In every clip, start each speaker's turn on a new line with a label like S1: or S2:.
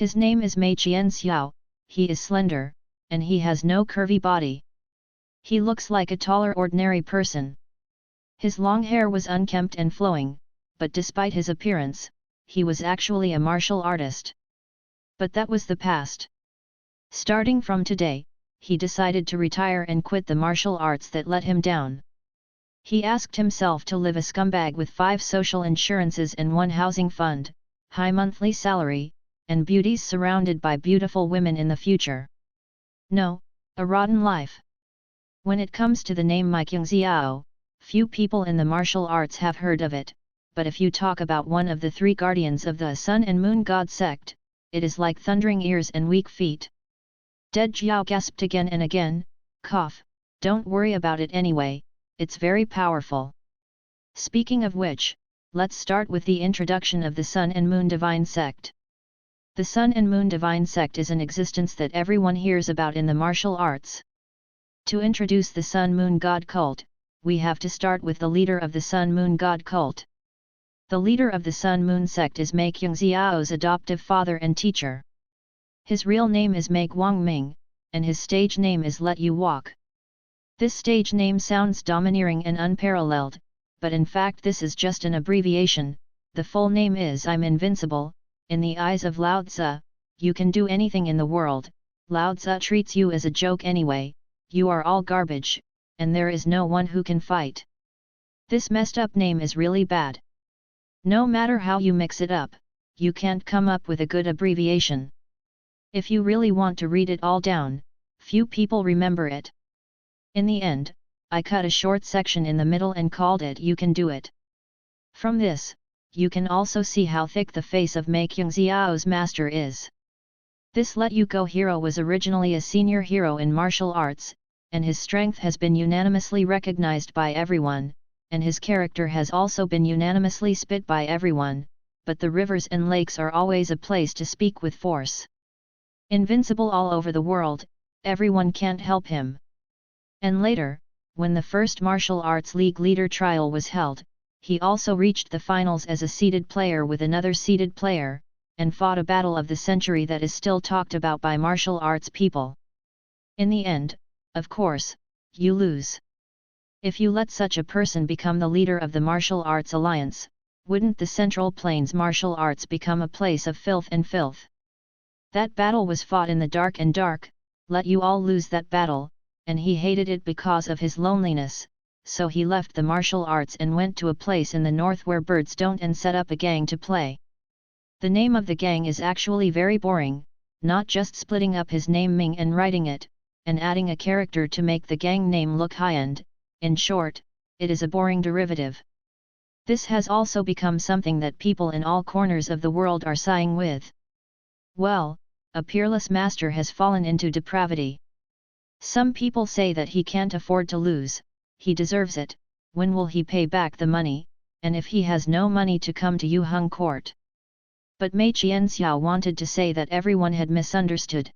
S1: His name is Mei Qianxiao, he is slender, and he has no curvy body. He looks like a taller ordinary person. His long hair was unkempt and flowing, but despite his appearance, he was actually a martial artist. But that was the past. Starting from today, he decided to retire and quit the martial arts that let him down. He asked himself to live a scumbag with 5 social insurances and 1 housing fund, high monthly salary, and beauties surrounded by beautiful women in the future. No, a rotten life. When it comes to the name Mei Qianxiao, few people in the martial arts have heard of it, but if you talk about one of the 3 guardians of the Sun and Moon God sect, it is like thundering ears and weak feet. Dead Jiao gasped again and again, cough, don't worry about it anyway, it's very powerful. Speaking of which, let's start with the introduction of the Sun and Moon Divine Sect. The Sun and Moon Divine Sect is an existence that everyone hears about in the martial arts. To introduce the Sun Moon God cult, we have to start with the leader of the Sun Moon God cult. The leader of the Sun Moon sect is Mei Qianxiao's adoptive father and teacher. His real name is Mei Guangming, and his stage name is Let You Walk. This stage name sounds domineering and unparalleled, but in fact this is just an abbreviation. The full name is I'm Invincible. In the eyes of Lao Tzu, you can do anything in the world. Lao Tzu treats you as a joke anyway, you are all garbage, and there is no one who can fight. This messed up name is really bad. No matter how you mix it up, you can't come up with a good abbreviation. If you really want to read it all down, few people remember it. In the end, I cut a short section in the middle and called it You Can Do It. From this, you can also see how thick the face of Mei Qianxiao's master is. This Let You Go hero was originally a senior hero in martial arts, and his strength has been unanimously recognized by everyone, and his character has also been unanimously spit by everyone, but the rivers and lakes are always a place to speak with force. Invincible all over the world, everyone can't help him. And later, when the first martial arts league leader trial was held, he also reached the finals as a seeded player with another seeded player, and fought a battle of the century that is still talked about by martial arts people. In the end, of course, you lose. If you let such a person become the leader of the martial arts alliance, wouldn't the Central Plains martial arts become a place of filth and filth? That battle was fought in the dark and dark, let you all lose that battle, and he hated it because of his loneliness, so he left the martial arts and went to a place in the north where birds don't and set up a gang to play. The name of the gang is actually very boring, not just splitting up his name Ming and writing it, and adding a character to make the gang name look high-end. In short, it is a boring derivative. This has also become something that people in all corners of the world are sighing with. Well, a peerless master has fallen into depravity. Some people say that he can't afford to lose, he deserves it, when will he pay back the money, and if he has no money to come to Yu Hung court. But Mei Qianxiao wanted to say that everyone had misunderstood.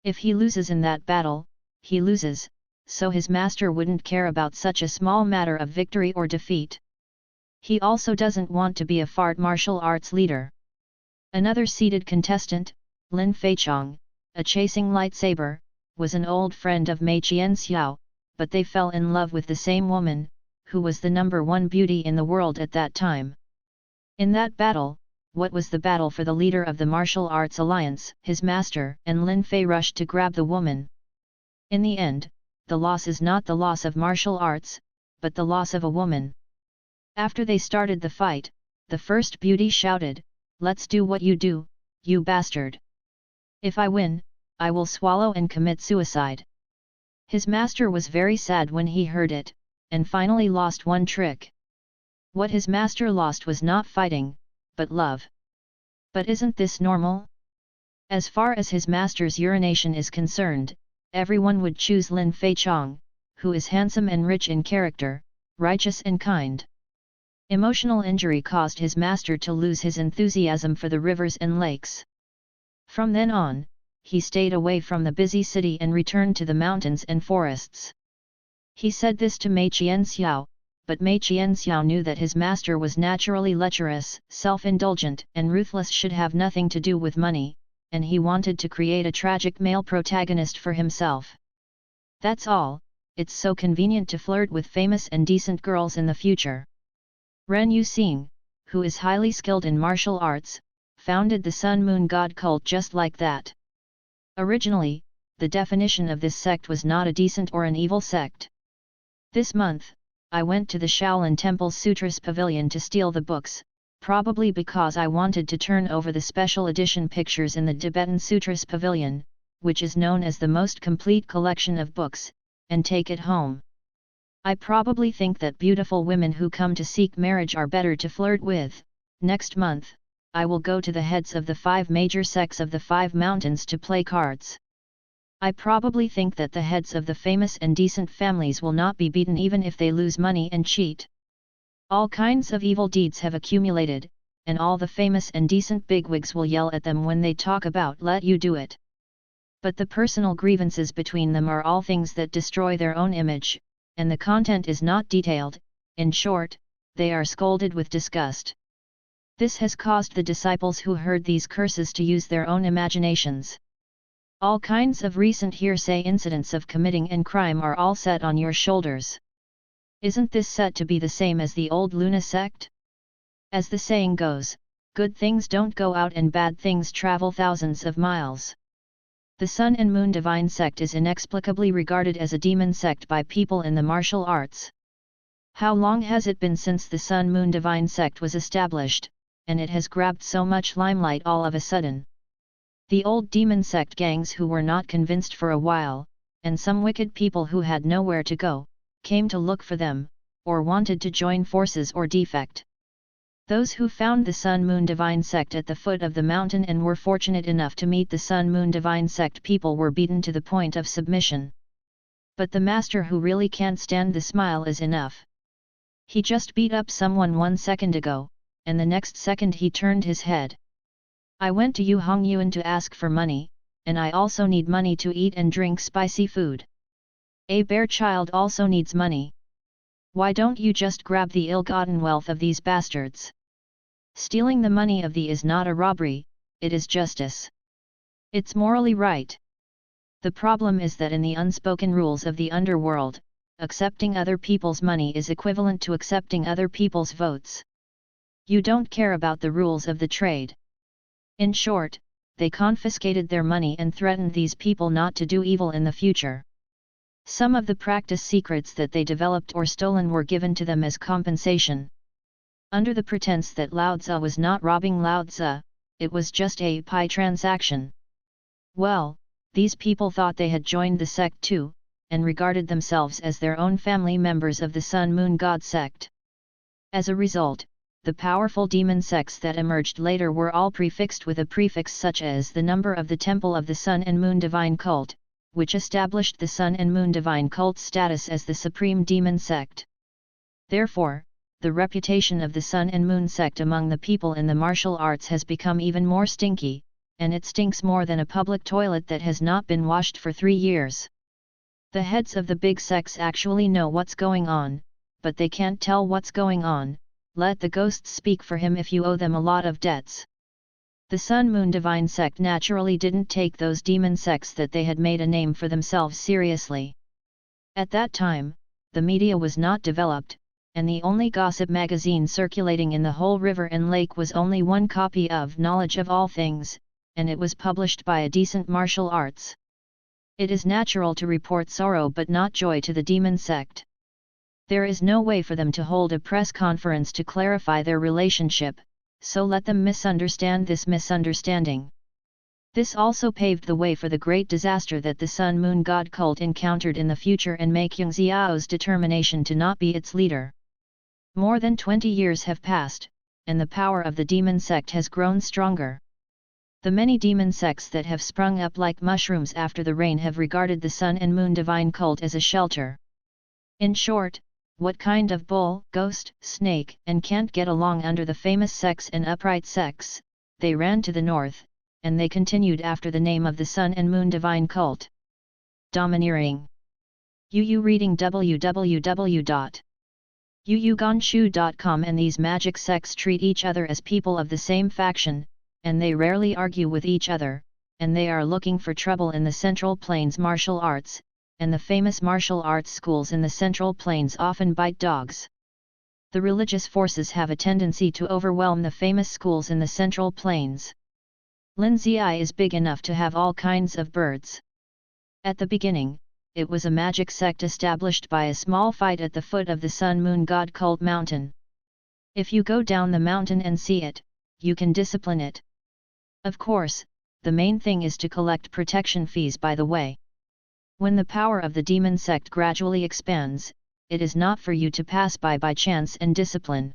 S1: If he loses in that battle, he loses, so his master wouldn't care about such a small matter of victory or defeat. He also doesn't want to be a fart martial arts leader. Another seated contestant, Lin Feichong, a chasing lightsaber, was an old friend of Mei Qianxiao, but they fell in love with the same woman, who was the #1 beauty in the world at that time. In that battle, what was the battle for the leader of the martial arts alliance, his master, and Lin Fei rushed to grab the woman. In the end, the loss is not the loss of martial arts, but the loss of a woman. After they started the fight, the first beauty shouted, "Let's do what you do, you bastard! If I win, I will swallow and commit suicide." His master was very sad when he heard it, and finally lost one trick. What his master lost was not fighting, but love. But isn't this normal? As far as his master's urination is concerned, everyone would choose Lin Feichong, who is handsome and rich in character, righteous and kind. Emotional injury caused his master to lose his enthusiasm for the rivers and lakes. From then on, he stayed away from the busy city and returned to the mountains and forests. He said this to Mei Qianxiao, but Mei Qianxiao knew that his master was naturally lecherous, self-indulgent and ruthless, should have nothing to do with money, and he wanted to create a tragic male protagonist for himself. That's all, it's so convenient to flirt with famous and decent girls in the future. Ren Yuxing, who is highly skilled in martial arts, founded the Sun Moon God cult just like that. Originally, the definition of this sect was not a decent or an evil sect. This month, I went to the Shaolin Temple's Sutras Pavilion to steal the books, probably because I wanted to turn over the special edition pictures in the Tibetan Sutras Pavilion, which is known as the most complete collection of books, and take it home. I probably think that beautiful women who come to seek marriage are better to flirt with. Next month, I will go to the heads of the 5 major sects of the 5 mountains to play cards. I probably think that the heads of the famous and decent families will not be beaten even if they lose money and cheat. All kinds of evil deeds have accumulated, and all the famous and decent bigwigs will yell at them when they talk about let you do it. But the personal grievances between them are all things that destroy their own image, and the content is not detailed. In short, they are scolded with disgust. This has caused the disciples who heard these curses to use their own imaginations. All kinds of recent hearsay incidents of committing and crime are all set on your shoulders. Isn't this set to be the same as the old Luna sect? As the saying goes, good things don't go out and bad things travel thousands of miles. The Sun and Moon Divine sect is inexplicably regarded as a demon sect by people in the martial arts. How long has it been since the Sun Moon Divine sect was established, and it has grabbed so much limelight all of a sudden? The old demon sect gangs who were not convinced for a while, and some wicked people who had nowhere to go, came to look for them, or wanted to join forces or defect. Those who found the Sun Moon Divine sect at the foot of the mountain and were fortunate enough to meet the Sun Moon Divine sect people were beaten to the point of submission. But the master who really can't stand the smile is enough. He just beat up someone 1 second ago, and the next second he turned his head. I went to Yu Hongyuan to ask for money, and I also need money to eat and drink spicy food. A bear child also needs money. Why don't you just grab the ill-gotten wealth of these bastards? Stealing the money of thee is not a robbery, it is justice. It's morally right. The problem is that in the unspoken rules of the underworld, accepting other people's money is equivalent to accepting other people's votes. You don't care about the rules of the trade. In short, they confiscated their money and threatened these people not to do evil in the future. Some of the practice secrets that they developed or stolen were given to them as compensation. Under the pretense that Lao Tzu was not robbing Lao Tzu, it was just a pie transaction. Well, these people thought they had joined the sect too, and regarded themselves as their own family members of the Sun Moon God sect. As a result, the powerful demon sects that emerged later were all prefixed with a prefix such as the number of the Temple of the Sun and Moon Divine Cult, which established the Sun and Moon Divine Cult's status as the supreme demon sect. Therefore, the reputation of the Sun and Moon sect among the people in the martial arts has become even more stinky, and it stinks more than a public toilet that has not been washed for 3 years. The heads of the big sects actually know what's going on, but they can't tell what's going on. Let the ghosts speak for him if you owe them a lot of debts. The Sun Moon Divine sect naturally didn't take those demon sects that they had made a name for themselves seriously. At that time, the media was not developed, and the only gossip magazine circulating in the whole river and lake was only one copy of Knowledge of All Things, and it was published by a decent martial arts. It is natural to report sorrow but not joy to the demon sect. There is no way for them to hold a press conference to clarify their relationship, so let them misunderstand this misunderstanding. This also paved the way for the great disaster that the Sun Moon God cult encountered in the future and make Yang Xiao's determination to not be its leader. More than 20 years have passed, and the power of the demon sect has grown stronger. The many demon sects that have sprung up like mushrooms after the rain have regarded the Sun and Moon Divine Cult as a shelter. In short, what kind of bull, ghost, snake, and can't get along under the famous sects and upright sects, they ran to the north, and they continued after the name of the Sun and Moon Divine Cult. Domineering. Yu reading www.yuyuganshu.com. And these magic sects treat each other as people of the same faction, and they rarely argue with each other, and they are looking for trouble in the Central Plains martial arts, and the famous martial arts schools in the Central Plains often bite dogs. The religious forces have a tendency to overwhelm the famous schools in the Central Plains. Linzai is big enough to have all kinds of birds. At the beginning, it was a magic sect established by a small fight at the foot of the Sun Moon God cult mountain. If you go down the mountain and see it, you can discipline it. Of course, the main thing is to collect protection fees by the way. When the power of the demon sect gradually expands, it is not for you to pass by chance and discipline.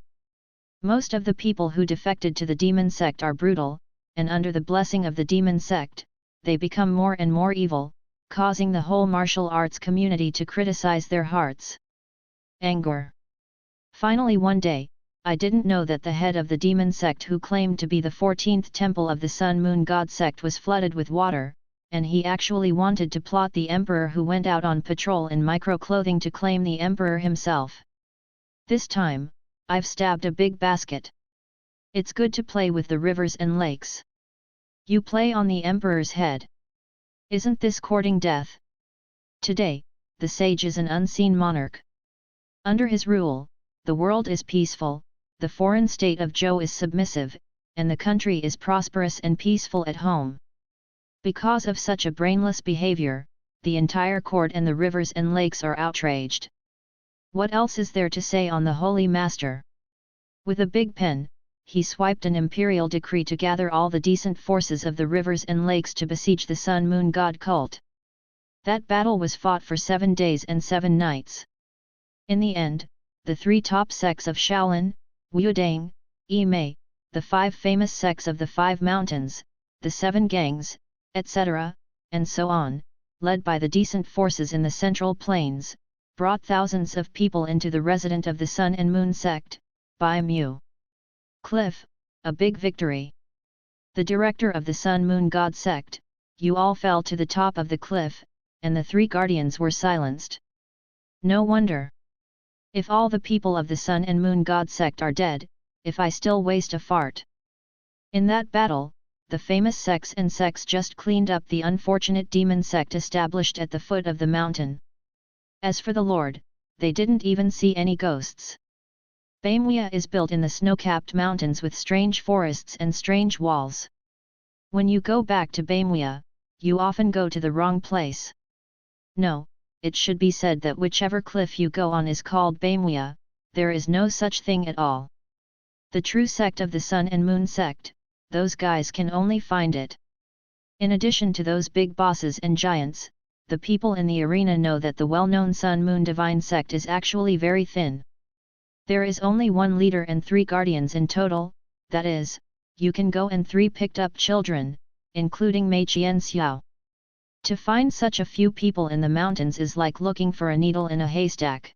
S1: Most of the people who defected to the demon sect are brutal, and under the blessing of the demon sect, they become more and more evil, causing the whole martial arts community to criticize their hearts. Anger. Finally one day, I didn't know that the head of the demon sect who claimed to be the 14th temple of the Sun Moon God sect was flooded with water, and he actually wanted to plot the emperor who went out on patrol in micro-clothing to claim the emperor himself. This time, I've stabbed a big basket. It's good to play with the rivers and lakes. You play on the emperor's head. Isn't this courting death? Today, the sage is an unseen monarch. Under his rule, the world is peaceful, the foreign state of Zhou is submissive, and the country is prosperous and peaceful at home. Because of such a brainless behavior, the entire court and the rivers and lakes are outraged. What else is there to say on the Holy Master? With a big pen, he swiped an imperial decree to gather all the decent forces of the rivers and lakes to besiege the Sun Moon God cult. That battle was fought for 7 days and 7 nights. In the end, the 3 top sects of Shaolin, Wudang, Yimei, the 5 famous sects of the 5 mountains, the 7 gangs, etc., and so on, led by the decent forces in the Central Plains, brought thousands of people into the resident of the Sun and Moon sect, Bai Mu Cliff, a big victory. The director of the Sun Moon God sect, you all fell to the top of the cliff, and the 3 guardians were silenced. No wonder. If all the people of the Sun and Moon God sect are dead, if I still waste a fart. In that battle, the famous sects and sects just cleaned up the unfortunate demon sect established at the foot of the mountain. As for the Lord, they didn't even see any ghosts. Baimwia is built in the snow-capped mountains with strange forests and strange walls. When you go back to Baimwia, you often go to the wrong place. No, it should be said that whichever cliff you go on is called Baimwia, there is no such thing at all. The true sect of the Sun and Moon sect, those guys can only find it. In addition to those big bosses and giants, the people in the arena know that the well-known Sun Moon Divine sect is actually very thin. There is only 1 leader and 3 guardians in total, that is, you can go and 3 picked up children, including Mei Qian Xiao. To find such a few people in the mountains is like looking for a needle in a haystack.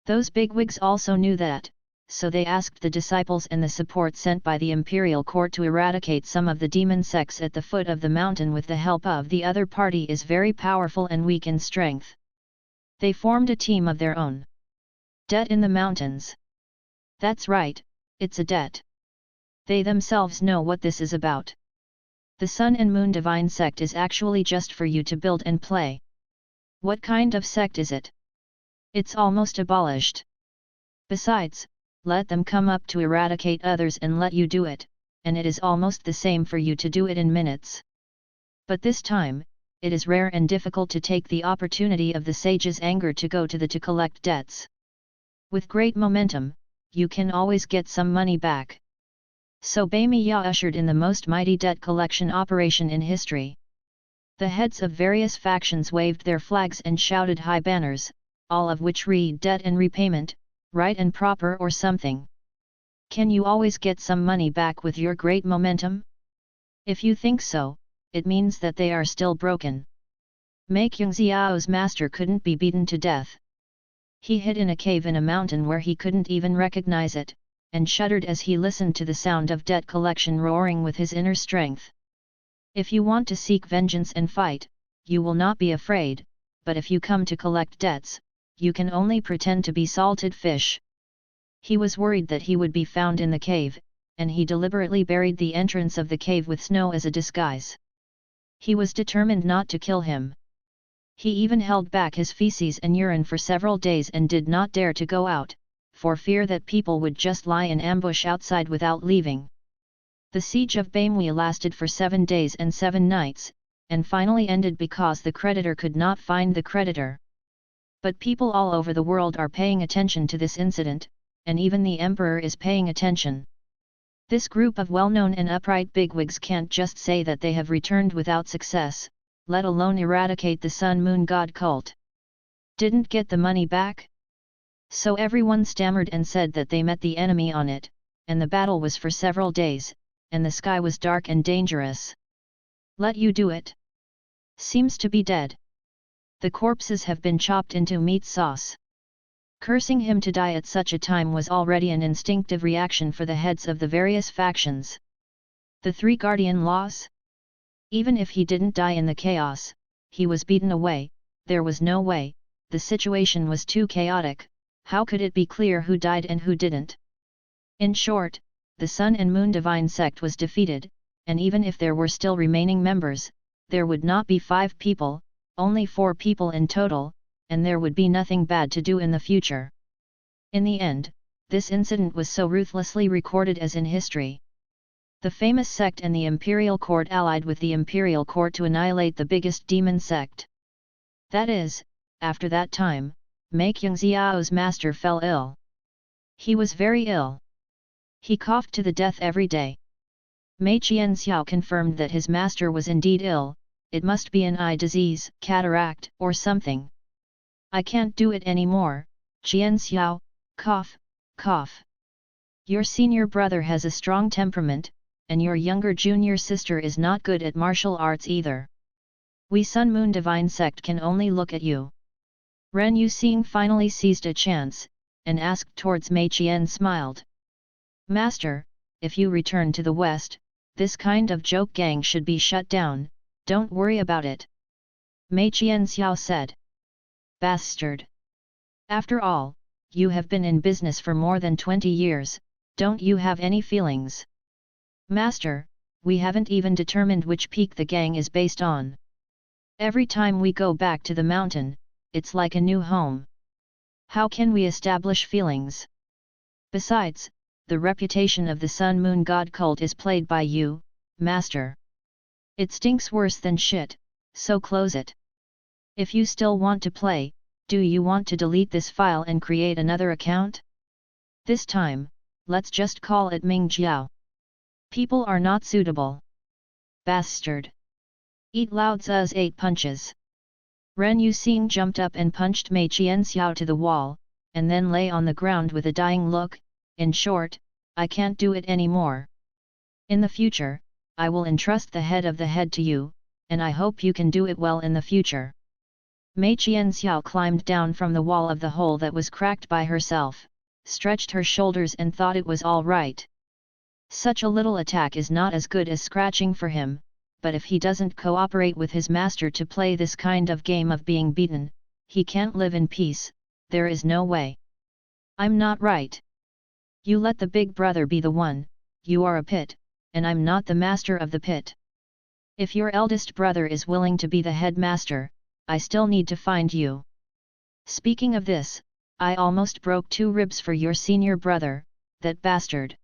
S1: Those bigwigs also knew that, so they asked the disciples and the support sent by the imperial court to eradicate some of the demon sects at the foot of the mountain with the help of the other party is very powerful and weak in strength. They formed a team of their own. Debt in the mountains. That's right, it's a debt. They themselves know what this is about. The Sun and Moon Divine sect is actually just for you to build and play. What kind of sect is it? It's almost abolished. Besides, let them come up to eradicate others and let you do it, and it is almost the same for you to do it in minutes. But this time, it is rare and difficult to take the opportunity of the sage's anger to go to collect debts. With great momentum, you can always get some money back. So Baimiya ushered in the most mighty debt collection operation in history. The heads of various factions waved their flags and shouted high banners, all of which read debt and repayment, right and proper or something. Can you always get some money back with your great momentum? If you think so, it means that they are still broken. Mei Qingxiao's master couldn't be beaten to death. He hid in a cave in a mountain where he couldn't even recognize it, and shuddered as he listened to the sound of debt collection roaring with his inner strength. If you want to seek vengeance and fight, you will not be afraid, but if you come to collect debts, you can only pretend to be salted fish. He was worried that he would be found in the cave, and he deliberately buried the entrance of the cave with snow as a disguise. He was determined not to kill him. He even held back his feces and urine for several days and did not dare to go out, for fear that people would just lie in ambush outside without leaving. The siege of Bamwea lasted for 7 days and 7 nights, and finally ended because the creditor could not find the creditor. But people all over the world are paying attention to this incident, and even the emperor is paying attention. This group of well-known and upright bigwigs can't just say that they have returned without success, let alone eradicate the sun-moon god cult. Didn't get the money back? So everyone stammered and said that they met the enemy on it, and the battle was for several days, and the sky was dark and dangerous. Let you do it. Seems to be dead. The corpses have been chopped into meat sauce. Cursing him to die at such a time was already an instinctive reaction for the heads of the various factions. The 3 guardian-laws? Even if he didn't die in the chaos, he was beaten away, there was no way, the situation was too chaotic, how could it be clear who died and who didn't? In short, the Sun and Moon Divine sect was defeated, and even if there were still remaining members, there would not be 5 people, only 4 people in total, and there would be nothing bad to do in the future. In the end, this incident was so ruthlessly recorded as in history. The famous sect and the imperial court allied with the imperial court to annihilate the biggest demon sect. That is, after that time, Mei Qingxiao's master fell ill. He was very ill. He coughed to the death every day. Mei Qianxiao confirmed that his master was indeed ill, it must be an eye disease, cataract, or something. I can't do it anymore, Qianxiao, cough, cough. Your senior brother has a strong temperament, and your younger junior sister is not good at martial arts either. We Sun Moon Divine sect can only look at you. Ren Yuxing finally seized a chance, and asked towards Mei Qian smiled. Master, if you return to the west, this kind of joke gang should be shut down, don't worry about it. Mei Qianxiao said. Bastard! After all, you have been in business for more than 20 years, don't you have any feelings? Master, we haven't even determined which peak the gang is based on. Every time we go back to the mountain, it's like a new home. How can we establish feelings? Besides, the reputation of the Sun Moon God cult is played by you, Master. It stinks worse than shit, so close it. If you still want to play, do you want to delete this file and create another account? This time, let's just call it Ming Jiao. People are not suitable. Bastard! Eat Lao Tzu's 8 punches. Ren Yuxing jumped up and punched Mei Qianxiao to the wall, and then lay on the ground with a dying look. In short, I can't do it anymore. In the future, I will entrust the head of the head to you, and I hope you can do it well in the future. Mei Qianxiao climbed down from the wall of the hole that was cracked by herself, stretched her shoulders and thought it was all right. Such a little attack is not as good as scratching for him, but if he doesn't cooperate with his master to play this kind of game of being beaten, he can't live in peace, there is no way. I'm not right. You let the big brother be the one, you are a pit, and I'm not the master of the pit. If your eldest brother is willing to be the headmaster, I still need to find you. Speaking of this, I almost broke 2 ribs for your senior brother, that bastard.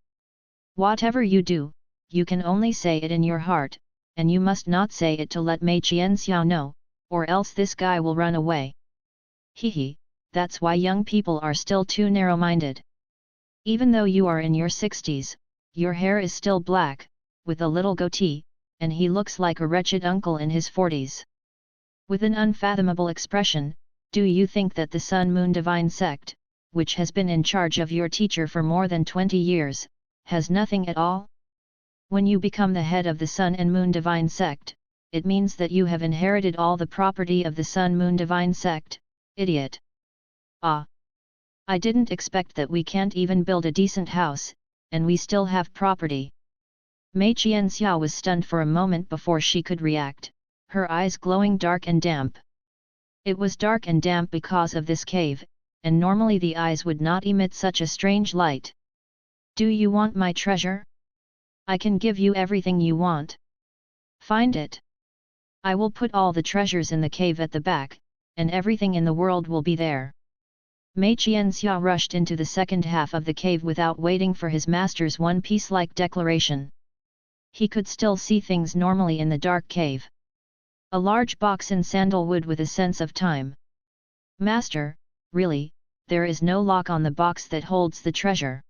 S1: Whatever you do, you can only say it in your heart, and you must not say it to let Mei Qianxiao know, or else this guy will run away. Hehe, that's why young people are still too narrow-minded. Even though you are in your 60s, your hair is still black, with a little goatee, and he looks like a wretched uncle in his 40s. With an unfathomable expression, do you think that the Sun Moon Divine sect, which has been in charge of your teacher for more than 20 years, has nothing at all? When you become the head of the Sun and Moon Divine sect, it means that you have inherited all the property of the Sun Moon Divine sect, idiot. Ah! I didn't expect that we can't even build a decent house, and we still have property. Mei Qianxiao was stunned for a moment before she could react, her eyes glowing dark and damp. It was dark and damp because of this cave, and normally the eyes would not emit such a strange light. Do you want my treasure? I can give you everything you want. Find it. I will put all the treasures in the cave at the back, and everything in the world will be there. Mei Qianxia rushed into the second half of the cave without waiting for his master's one-piece-like declaration. He could still see things normally in the dark cave. A large box in sandalwood with a sense of time. Master, really, there is no lock on the box that holds the treasure.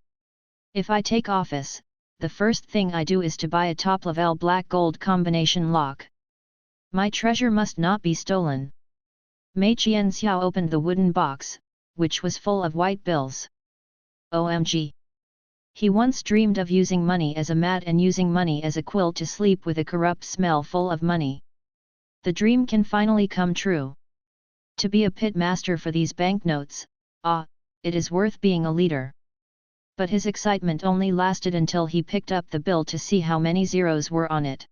S1: If I take office, the first thing I do is to buy a top-level black-gold combination lock. My treasure must not be stolen. Mei Qianxiao opened the wooden box, which was full of white bills. OMG! He once dreamed of using money as a mat and using money as a quilt to sleep with a corrupt smell full of money. The dream can finally come true. To be a pit master for these banknotes, it is worth being a leader. But his excitement only lasted until he picked up the bill to see how many zeros were on it.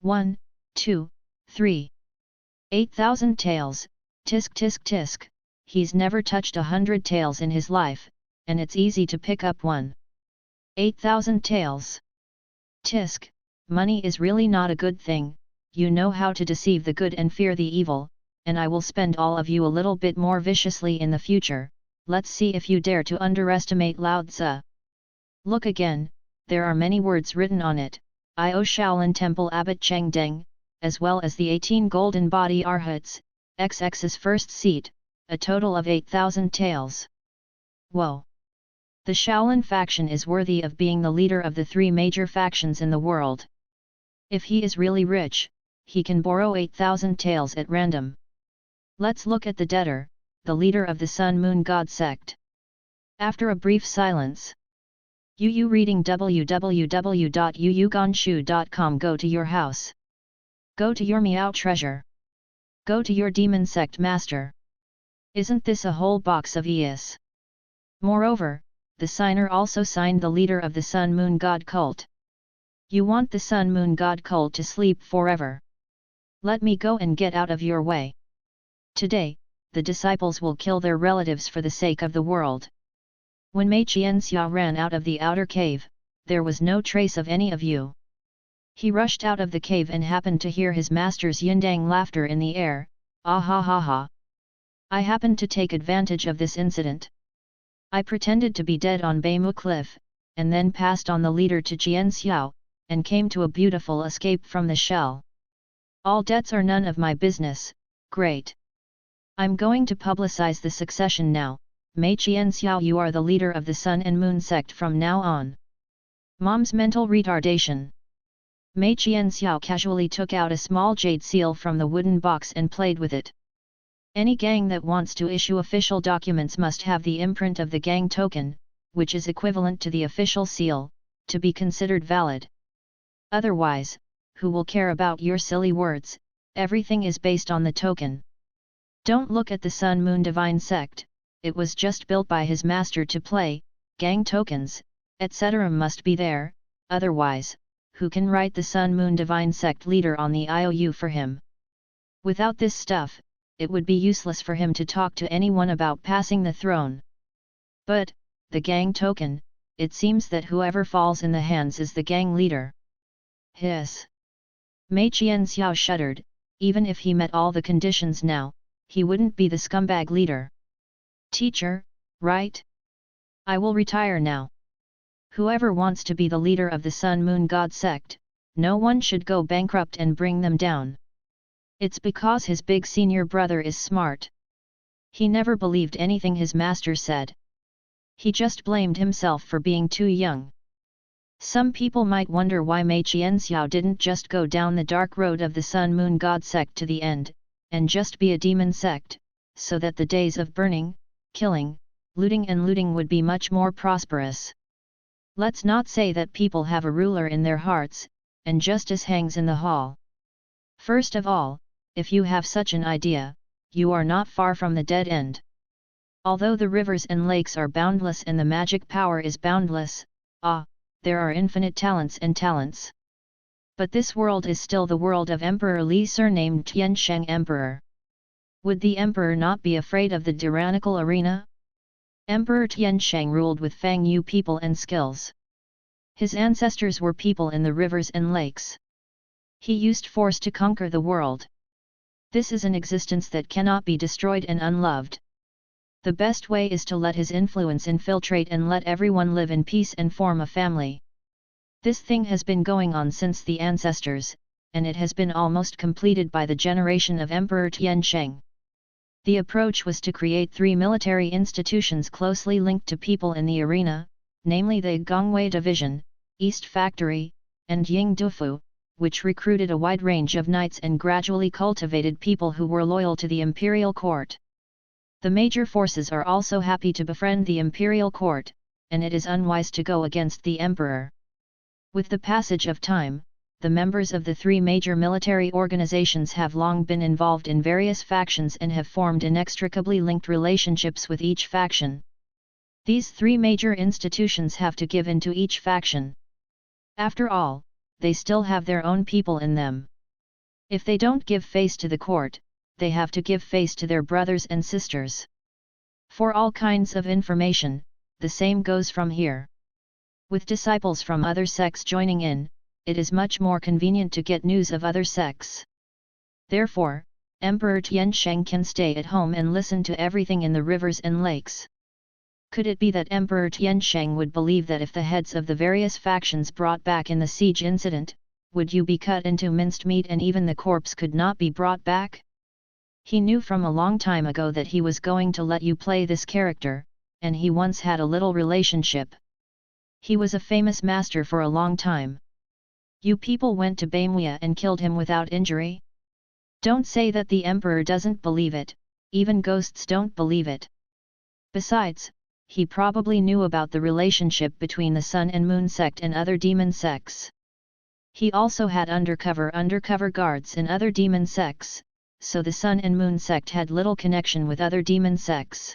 S1: 1, 2, 3. 8,000 taels, tisk tisk tisk, he's never touched 100 taels in his life, and it's easy to pick up one. 8,000 taels. Tisk, money is really not a good thing, you know how to deceive the good and fear the evil, and I will spend all of you a little bit more viciously in the future. Let's see if you dare to underestimate Lao Tzu. Look again, there are many words written on it, Io Shaolin Temple Abbot Cheng Deng, as well as the 18 golden body arhats, XX's first seat, a total of 8,000 taels. Whoa! The Shaolin faction is worthy of being the leader of the three major factions in the world. If he is really rich, he can borrow 8,000 taels at random. Let's look at the debtor, the leader of the Sun Moon God sect. After a brief silence. Yu reading www.yuyuganshu.com. Go to your house. Go to your Miao treasure. Go to your demon sect master. Isn't this a whole box of ES? Moreover, the signer also signed the leader of the Sun Moon God cult. You want the Sun Moon God cult to sleep forever. Let me go and get out of your way. Today, the disciples will kill their relatives for the sake of the world. When Mei Qianxia ran out of the outer cave, there was no trace of any of you. He rushed out of the cave and happened to hear his master's yindang laughter in the air, ah ha ha ha. I happened to take advantage of this incident. I pretended to be dead on Beimu Cliff, and then passed on the leader to Qianxiao, and came to a beautiful escape from the shell. All debts are none of my business, great. I'm going to publicize the succession now, Mei Qianxiao, you are the leader of the Sun and Moon sect from now on. Mom's mental retardation. Mei Qianxiao casually took out a small jade seal from the wooden box and played with it. Any gang that wants to issue official documents must have the imprint of the gang token, which is equivalent to the official seal, to be considered valid. Otherwise, who will care about your silly words? Everything is based on the token. Don't look at the Sun Moon Divine Sect, it was just built by his master to play, gang tokens, etc. must be there, otherwise, who can write the Sun Moon Divine Sect leader on the IOU for him? Without this stuff, it would be useless for him to talk to anyone about passing the throne. But, the gang token, it seems that whoever falls in the hands is the gang leader. Hiss! Mei Qianxiao shuddered, even if he met all the conditions now, he wouldn't be the scumbag leader. Teacher, right? I will retire now. Whoever wants to be the leader of the Sun Moon God sect, no one should go bankrupt and bring them down. It's because his big senior brother is smart. He never believed anything his master said. He just blamed himself for being too young. Some people might wonder why Mei Qianxiao didn't just go down the dark road of the Sun Moon God sect to the end, and just be a demon sect, so that the days of burning, killing, looting and looting would be much more prosperous. Let's not say that people have a ruler in their hearts, and justice hangs in the hall. First of all, if you have such an idea, you are not far from the dead end. Although the rivers and lakes are boundless and the magic power is boundless, there are infinite talents and talents. But this world is still the world of Emperor Li, surnamed Tiansheng Emperor. Would the emperor not be afraid of the tyrannical arena? Emperor Tiansheng ruled with Fang Yu people and skills. His ancestors were people in the rivers and lakes. He used force to conquer the world. This is an existence that cannot be destroyed and unloved. The best way is to let his influence infiltrate and let everyone live in peace and form a family. This thing has been going on since the ancestors, and it has been almost completed by the generation of Emperor Tiansheng. The approach was to create 3 military institutions closely linked to people in the arena, namely the Gongwei Division, East Factory, and Ying Dufu, which recruited a wide range of knights and gradually cultivated people who were loyal to the imperial court. The major forces are also happy to befriend the imperial court, and it is unwise to go against the emperor. With the passage of time, the members of the 3 major military organizations have long been involved in various factions and have formed inextricably linked relationships with each faction. These 3 major institutions have to give in to each faction. After all, they still have their own people in them. If they don't give face to the court, they have to give face to their brothers and sisters. For all kinds of information, the same goes from here. With disciples from other sects joining in, it is much more convenient to get news of other sects. Therefore, Emperor Tiansheng can stay at home and listen to everything in the rivers and lakes. Could it be that Emperor Tiansheng would believe that if the heads of the various factions brought back in the siege incident, would you be cut into minced meat and even the corpse could not be brought back? He knew from a long time ago that he was going to let you play this character, and he once had a little relationship. He was a famous master for a long time. You people went to Bamwea and killed him without injury? Don't say that the emperor doesn't believe it, even ghosts don't believe it. Besides, he probably knew about the relationship between the Sun and Moon sect and other demon sects. He also had undercover guards in other demon sects, so the Sun and Moon sect had little connection with other demon sects.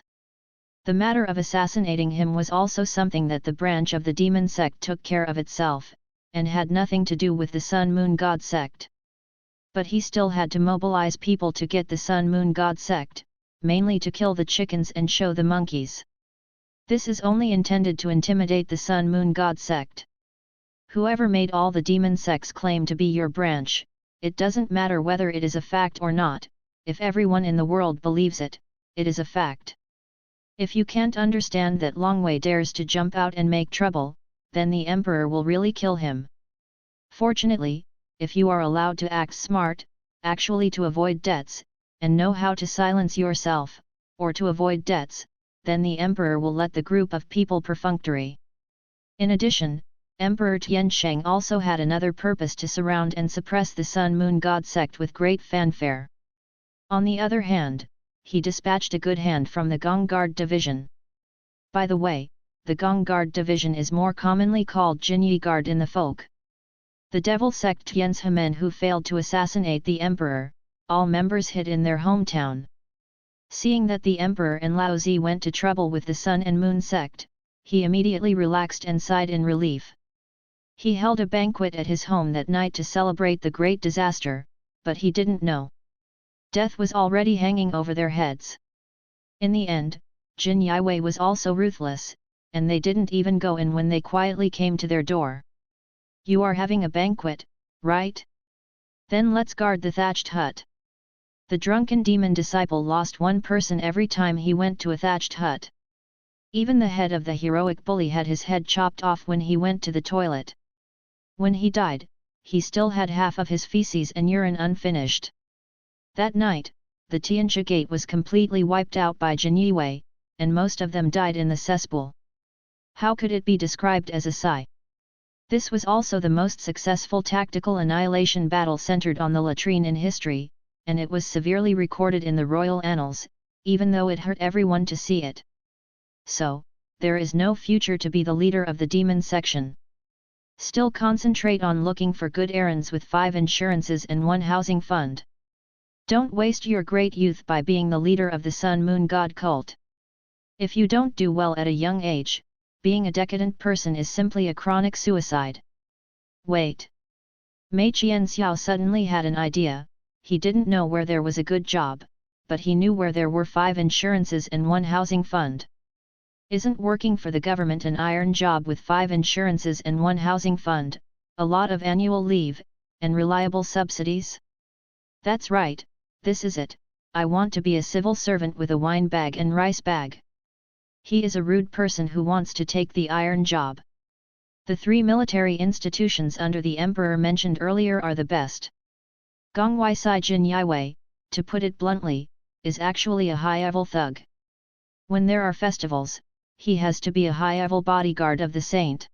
S1: The matter of assassinating him was also something that the branch of the demon sect took care of itself, and had nothing to do with the Sun-Moon God sect. But he still had to mobilize people to get the Sun-Moon God sect, mainly to kill the chickens and show the monkeys. This is only intended to intimidate the Sun-Moon God sect. Whoever made all the demon sects claim to be your branch, it doesn't matter whether it is a fact or not, if everyone in the world believes it, it is a fact. If you can't understand that Longwei dares to jump out and make trouble, then the emperor will really kill him. Fortunately, if you are allowed to act smart, actually to avoid debts, and know how to silence yourself, or to avoid debts, then the emperor will let the group of people perfunctory. In addition, Emperor Tiansheng also had another purpose to surround and suppress the Sun-Moon God sect with great fanfare. On the other hand, he dispatched a good hand from the Gong Guard Division. By the way, the Gong Guard Division is more commonly called Jinyi Guard in the folk. The devil sect Tian's men who failed to assassinate the emperor, all members hid in their hometown. Seeing that the emperor and Lao Zi went to trouble with the Sun and Moon sect, he immediately relaxed and sighed in relief. He held a banquet at his home that night to celebrate the great disaster, but he didn't know. Death was already hanging over their heads. In the end, Jin Yiwei was also ruthless, and they didn't even go in when they quietly came to their door. You are having a banquet, right? Then let's guard the thatched hut. The drunken demon disciple lost one person every time he went to a thatched hut. Even the head of the heroic bully had his head chopped off when he went to the toilet. When he died, he still had half of his feces and urine unfinished. That night, the Tianxia gate was completely wiped out by Jin Yiwei, and most of them died in the cesspool. How could it be described as a sigh? This was also the most successful tactical annihilation battle centered on the latrine in history, and it was severely recorded in the royal annals, even though it hurt everyone to see it. So, there is no future to be the leader of the demon section. Still concentrate on looking for good errands with 5 insurances and 1 housing fund. Don't waste your great youth by being the leader of the Sun-Moon God cult. If you don't do well at a young age, being a decadent person is simply a chronic suicide. Wait. Mei Qianxiao suddenly had an idea. He didn't know where there was a good job, but he knew where there were 5 insurances and 1 housing fund. Isn't working for the government an iron job with 5 insurances and 1 housing fund, a lot of annual leave, and reliable subsidies? That's right, this is it, I want to be a civil servant with a wine bag and rice bag. He is a rude person who wants to take the iron job. The 3 military institutions under the emperor mentioned earlier are the best. Gongwei Sai Jin Yiwei, to put it bluntly, is actually a high-level thug. When there are festivals, he has to be a high-level bodyguard of the saint.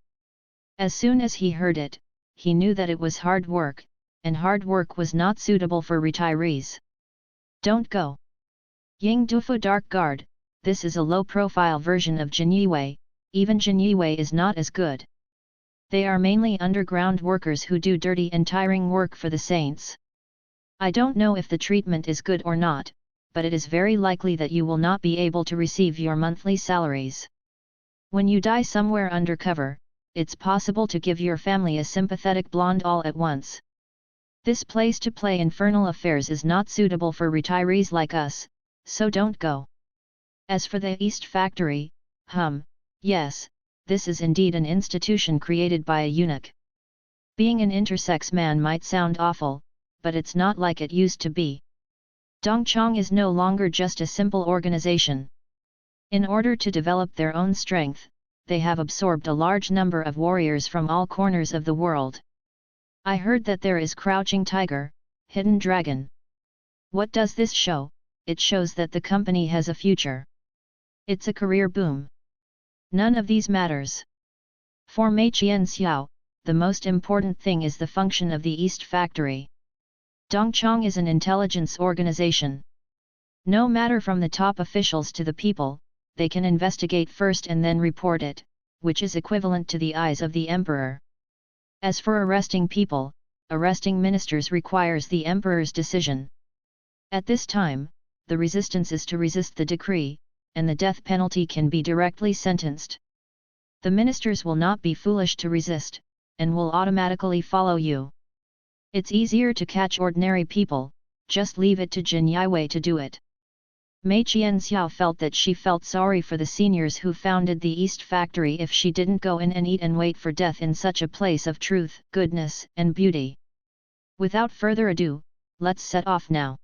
S1: As soon as he heard it, he knew that it was hard work, and hard work was not suitable for retirees. Don't go. Ying Dufu Dark Guard, this is a low-profile version of Jin Yiwei, even Jin Yiwei is not as good. They are mainly underground workers who do dirty and tiring work for the saints. I don't know if the treatment is good or not, but it is very likely that you will not be able to receive your monthly salaries. When you die somewhere undercover, it's possible to give your family a sympathetic blonde all at once. This place to play infernal affairs is not suitable for retirees like us, so don't go. As for the East Factory, yes, this is indeed an institution created by a eunuch. Being an intersex man might sound awful, but it's not like it used to be. Dongchang is no longer just a simple organization. In order to develop their own strength, they have absorbed a large number of warriors from all corners of the world. I heard that there is Crouching Tiger, Hidden Dragon. What does this show? It shows that the company has a future. It's a career boom. None of these matters. For Mei Qianxiao, the most important thing is the function of the East Factory. Dongchang is an intelligence organization. No matter from the top officials to the people, they can investigate first and then report it, which is equivalent to the eyes of the emperor. As for arresting people, arresting ministers requires the emperor's decision. At this time, the resistance is to resist the decree, and the death penalty can be directly sentenced. The ministers will not be foolish to resist, and will automatically follow you. It's easier to catch ordinary people, just leave it to Jin Yiwei to do it. Mei Qianxiao felt that she felt sorry for the seniors who founded the East Factory if she didn't go in and eat and wait for death in such a place of truth, goodness, and beauty. Without further ado, let's set off now.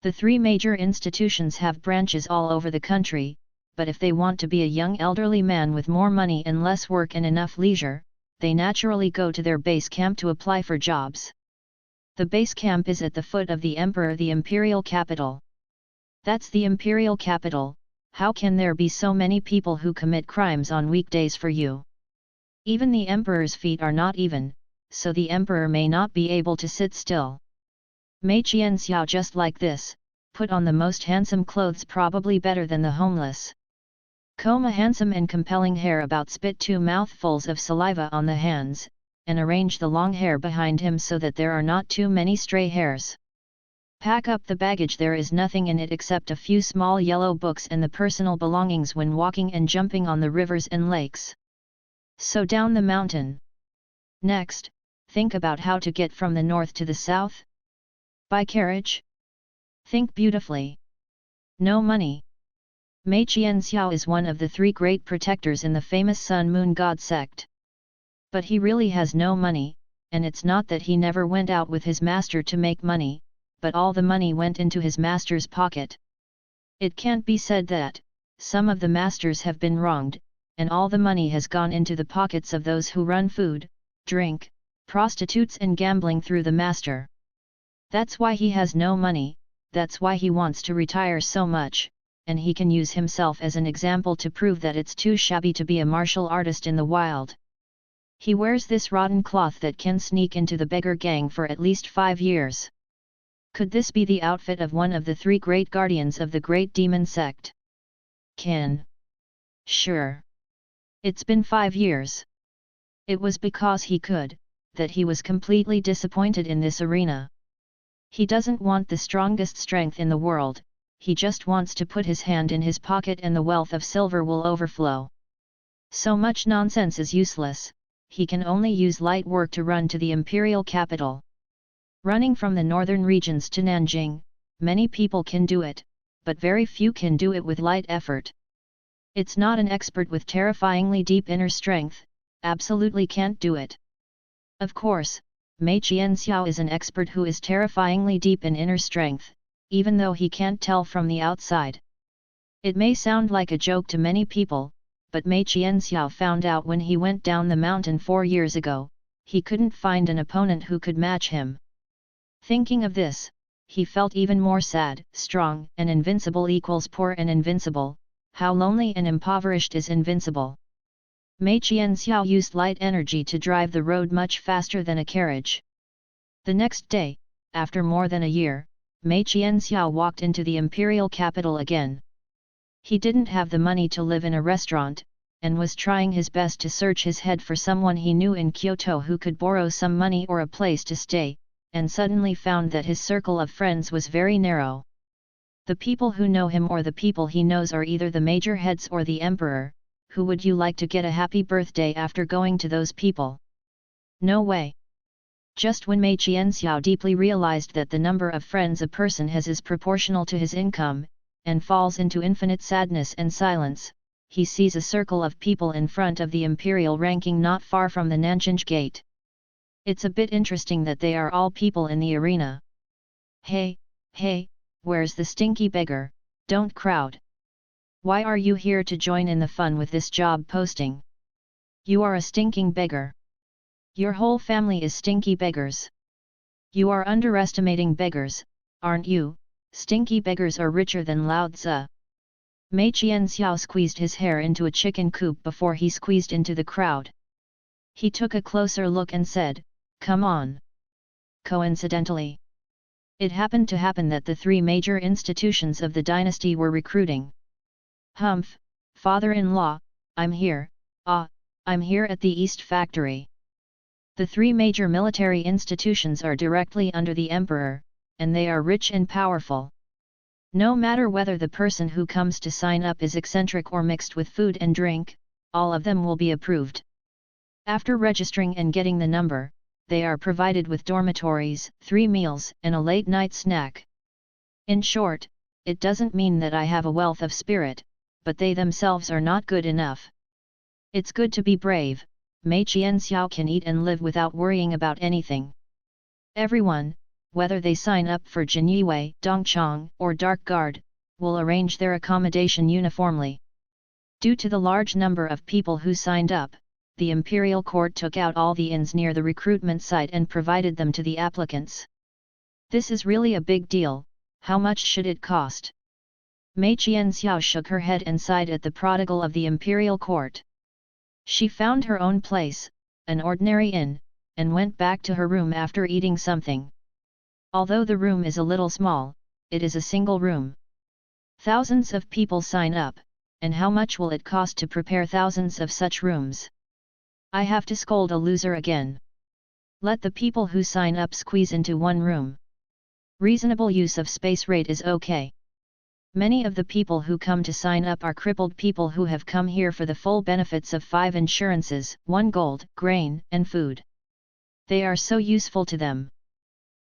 S1: The 3 major institutions have branches all over the country, but if they want to be a young elderly man with more money and less work and enough leisure, they naturally go to their base camp to apply for jobs. The base camp is at the foot of the emperor, the imperial capital. That's the imperial capital. How can there be so many people who commit crimes on weekdays for you? Even the emperor's feet are not even, so the emperor may not be able to sit still. Mei Qianxiao just like this, put on the most handsome clothes, probably better than the homeless. Comb a handsome and compelling hair about, spit 2 mouthfuls of saliva on the hands, and arrange the long hair behind him so that there are not too many stray hairs. Pack up the baggage. There is nothing in it except a few small yellow books and the personal belongings when walking and jumping on the rivers and lakes. So down the mountain. Next, think about how to get from the north to the south. By carriage? Think beautifully. No money. Mei Qianxiao is one of the 3 great protectors in the famous Sun Moon God sect. But he really has no money, and it's not that he never went out with his master to make money, but all the money went into his master's pocket. It can't be said that some of the masters have been wronged, and all the money has gone into the pockets of those who run food, drink, prostitutes and gambling through the master. That's why he has no money, that's why he wants to retire so much, and he can use himself as an example to prove that it's too shabby to be a martial artist in the wild. He wears this rotten cloth that can sneak into the beggar gang for at least 5 years. Could this be the outfit of one of the 3 great guardians of the great demon sect? Can. Sure. It's been 5 years. It was because he could, that he was completely disappointed in this arena. He doesn't want the strongest strength in the world, he just wants to put his hand in his pocket and the wealth of silver will overflow. So much nonsense is useless, he can only use light work to run to the imperial capital. Running from the northern regions to Nanjing, many people can do it, but very few can do it with light effort. It's not an expert with terrifyingly deep inner strength, absolutely can't do it. Of course, Mei Qianxiao is an expert who is terrifyingly deep in inner strength, even though he can't tell from the outside. It may sound like a joke to many people, but Mei Qianxiao found out when he went down the mountain 4 years ago, he couldn't find an opponent who could match him. Thinking of this, he felt even more sad. Strong and invincible equals poor and invincible. How lonely and impoverished is invincible. Mei Qianxiao used light energy to drive the road much faster than a carriage. The next day, after more than a year, Mei Qianxiao walked into the imperial capital again. He didn't have the money to live in a restaurant, and was trying his best to search his head for someone he knew in Kyoto who could borrow some money or a place to stay, and suddenly found that his circle of friends was very narrow. The people who know him or the people he knows are either the major heads or the emperor. Who would you like to get a happy birthday after going to those people? No way. Just when Mei Qianxiao deeply realized that the number of friends a person has is proportional to his income, and falls into infinite sadness and silence, he sees a circle of people in front of the imperial ranking not far from the Nanjing gate. It's a bit interesting that they are all people in the arena. Hey, where's the stinky beggar? Don't crowd. Why are you here to join in the fun with this job posting? You are a stinking beggar. Your whole family is stinky beggars. You are underestimating beggars, aren't you? Stinky beggars are richer than Lao Tzu. Mei Qianxiao squeezed his hair into a chicken coop before he squeezed into the crowd. He took a closer look and said, "Come on." Coincidentally, it happened to happen that the 3 major institutions of the dynasty were recruiting. Humph, father-in-law, I'm here, I'm here at the East Factory. The 3 major military institutions are directly under the emperor, and they are rich and powerful. No matter whether the person who comes to sign up is eccentric or mixed with food and drink, all of them will be approved. After registering and getting the number, they are provided with dormitories, 3 meals, and a late-night snack. In short, it doesn't mean that I have a wealth of spirit, but they themselves are not good enough. It's good to be brave. Mei Qianxiao can eat and live without worrying about anything. Everyone, whether they sign up for Jinyue, Dongchang, or Dark Guard, will arrange their accommodation uniformly. Due to the large number of people who signed up, the imperial court took out all the inns near the recruitment site and provided them to the applicants. This is really a big deal. How much should it cost? Mei Qianxiao shook her head and sighed at the prodigal of the imperial court. She found her own place, an ordinary inn, and went back to her room after eating something. Although the room is a little small, it is a single room. Thousands of people sign up, and how much will it cost to prepare thousands of such rooms? I have to scold a loser again. Let the people who sign up squeeze into one room. Reasonable use of space rate is okay. Many of the people who come to sign up are crippled people who have come here for the full benefits of 5 insurances, 1 gold, grain, and food. They are so useful to them.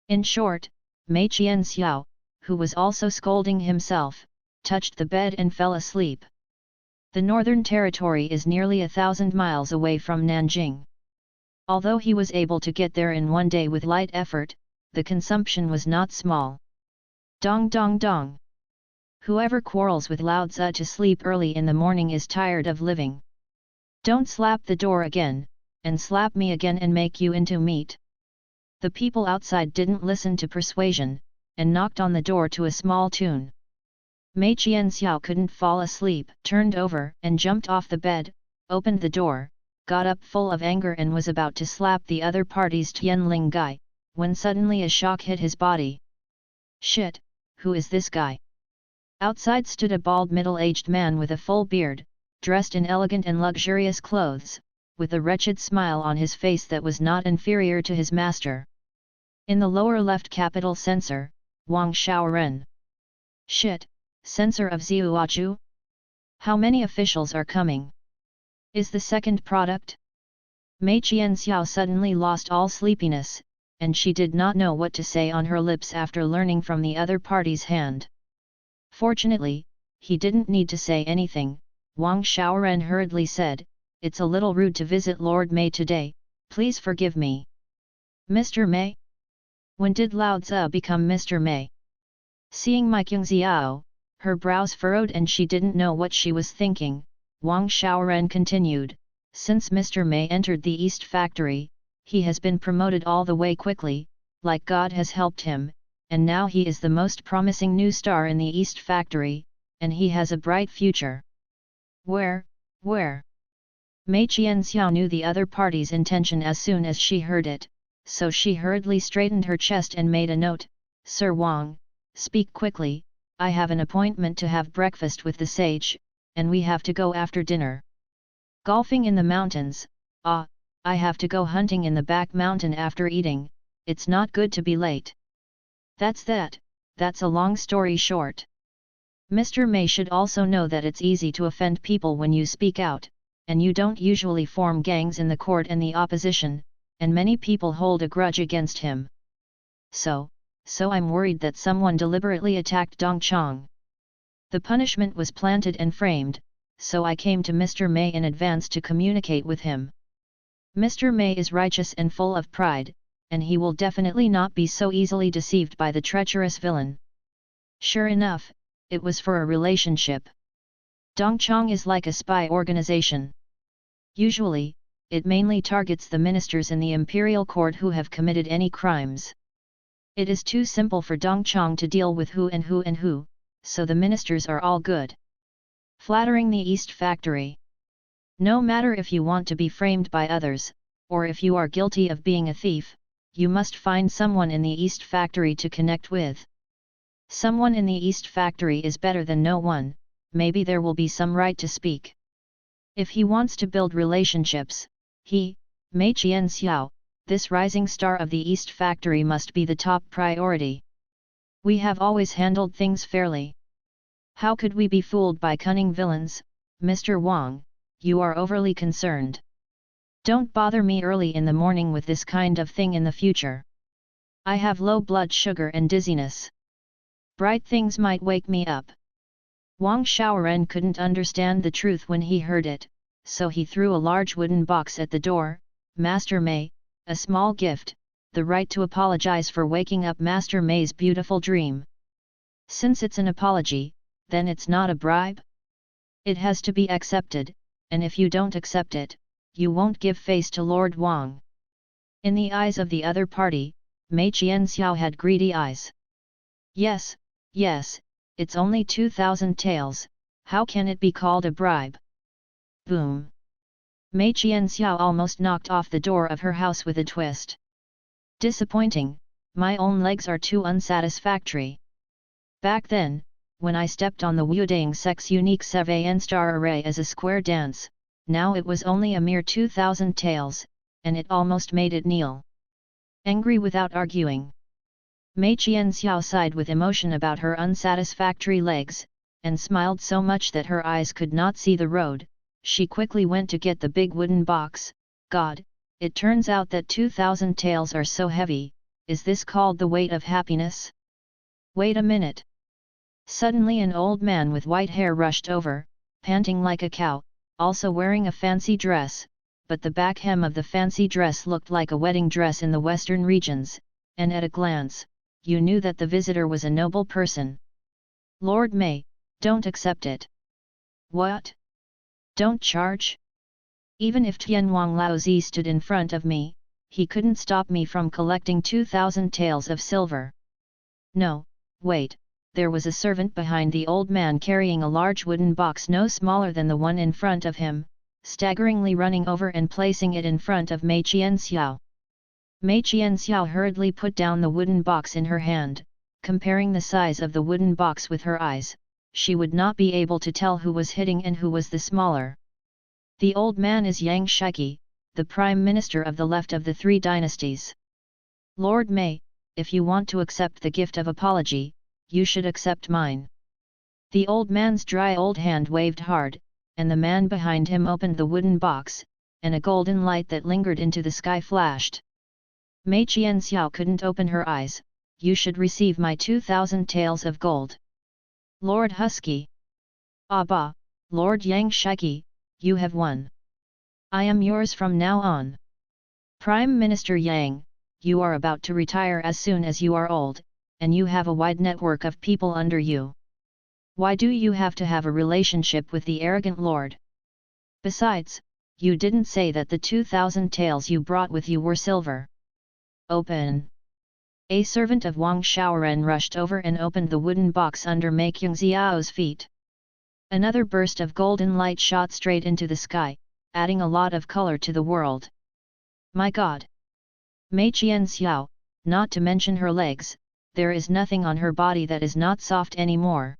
S1: In short, Mei Qianxiao, who was also scolding himself, touched the bed and fell asleep. The Northern Territory is nearly 1,000 miles away from Nanjing. Although he was able to get there in 1 day with light effort, the consumption was not small. Dong dong dong. Whoever quarrels with Lao Tzu to sleep early in the morning is tired of living. Don't slap the door again, and slap me again and make you into meat. The people outside didn't listen to persuasion, and knocked on the door to a small tune. Mei Qianxiao couldn't fall asleep, turned over and jumped off the bed, opened the door, got up full of anger and was about to slap the other party's Tianling guy, when suddenly a shock hit his body. Shit, who is this guy? Outside stood a bald middle-aged man with a full beard, dressed in elegant and luxurious clothes, with a wretched smile on his face that was not inferior to his master. In the lower left capital censor, Wang Shaoren. Shit, censor of Ziuachu? How many officials are coming? Is the second product? Mei Qianxiao suddenly lost all sleepiness, and she did not know what to say on her lips after learning from the other party's hand. Fortunately, he didn't need to say anything. Wang Shaoren hurriedly said, "It's a little rude to visit Lord Mei today, please forgive me." Mr. Mei? When did Lao Tzu become Mr. Mei? Seeing Mike Yingxiao, her brows furrowed and she didn't know what she was thinking. Wang Xiaoren continued, since Mr. Mei entered the East Factory, he has been promoted all the way quickly, like God has helped him, and now he is the most promising new star in the East Factory, and he has a bright future. Where? Mei Qianxiao knew the other party's intention as soon as she heard it, so she hurriedly straightened her chest and made a note, Sir Wang, speak quickly, I have an appointment to have breakfast with the sage, and we have to go after dinner. Golfing in the mountains, I have to go hunting in the back mountain after eating, it's not good to be late. That's a long story short. Mr. Mei should also know that it's easy to offend people when you speak out, and you don't usually form gangs in the court and the opposition, and many people hold a grudge against him. So I'm worried that someone deliberately attacked Dong Chong. The punishment was planted and framed, so I came to Mr. Mei in advance to communicate with him. Mr. Mei is righteous and full of pride, and he will definitely not be so easily deceived by the treacherous villain. Sure enough, it was for a relationship. Dong Chong is like a spy organization. Usually, it mainly targets the ministers in the imperial court who have committed any crimes. It is too simple for Dong Chong to deal with who and who, so the ministers are all good. Flattering the East Factory. No matter if you want to be framed by others, or if you are guilty of being a thief, you must find someone in the East Factory to connect with. Someone in the East Factory is better than no one, maybe there will be some right to speak. If he wants to build relationships, Mei Qianxiao, this rising star of the East Factory must be the top priority. We have always handled things fairly. How could we be fooled by cunning villains? Mr. Wang, you are overly concerned. Don't bother me early in the morning with this kind of thing in the future. I have low blood sugar and dizziness. Bright things might wake me up. Wang Xiaoren couldn't understand the truth when he heard it, so he threw a large wooden box at the door. Master Mei, a small gift, the right to apologize for waking up Master Mei's beautiful dream. Since it's an apology, then it's not a bribe? It has to be accepted, and if you don't accept it, you won't give face to Lord Wang. In the eyes of the other party, Mei Qianxiao had greedy eyes. Yes, it's only 2,000 taels, how can it be called a bribe? Boom! Mei Qianxiao almost knocked off the door of her house with a twist. Disappointing, my own legs are too unsatisfactory. Back then, when I stepped on the Wudang Sex Unique 7 Star Array as a square dance, now it was only a mere 2,000 taels, and it almost made it kneel. Angry without arguing. Mei Qianxiao sighed with emotion about her unsatisfactory legs, and smiled so much that her eyes could not see the road. She quickly went to get the big wooden box. God, it turns out that 2,000 taels are so heavy, is this called the weight of happiness? Wait a minute. Suddenly an old man with white hair rushed over, panting like a cow, also wearing a fancy dress, but the back hem of the fancy dress looked like a wedding dress in the western regions, and at a glance, you knew that the visitor was a noble person. Lord Mei, don't accept it. What? Don't charge? Even if Tianwang Laozi stood in front of me, he couldn't stop me from collecting 2,000 taels of silver. No, wait, there was a servant behind the old man carrying a large wooden box no smaller than the one in front of him, staggeringly running over and placing it in front of Mei Qianxiao. Mei Qianxiao hurriedly put down the wooden box in her hand. Comparing the size of the wooden box with her eyes, she would not be able to tell who was hitting and who was the smaller. The old man is Yang Shiki, the Prime Minister of the left of the three dynasties. Lord Mei, if you want to accept the gift of apology, you should accept mine. The old man's dry old hand waved hard, and the man behind him opened the wooden box, and a golden light that lingered into the sky flashed. Mei Qianxiao couldn't open her eyes. You should receive my 2,000 taels of gold. Lord Husky. Abba, Lord Yang Shiki, you have won. I am yours from now on. Prime Minister Yang, you are about to retire as soon as you are old, and you have a wide network of people under you. Why do you have to have a relationship with the arrogant lord? Besides, you didn't say that the 2,000 taels you brought with you were silver. Open! A servant of Wang Xiaoren rushed over and opened the wooden box under Mei Qingxiao's feet. Another burst of golden light shot straight into the sky, adding a lot of color to the world. My God! Mei Qianxiao, not to mention her legs, there is nothing on her body that is not soft anymore.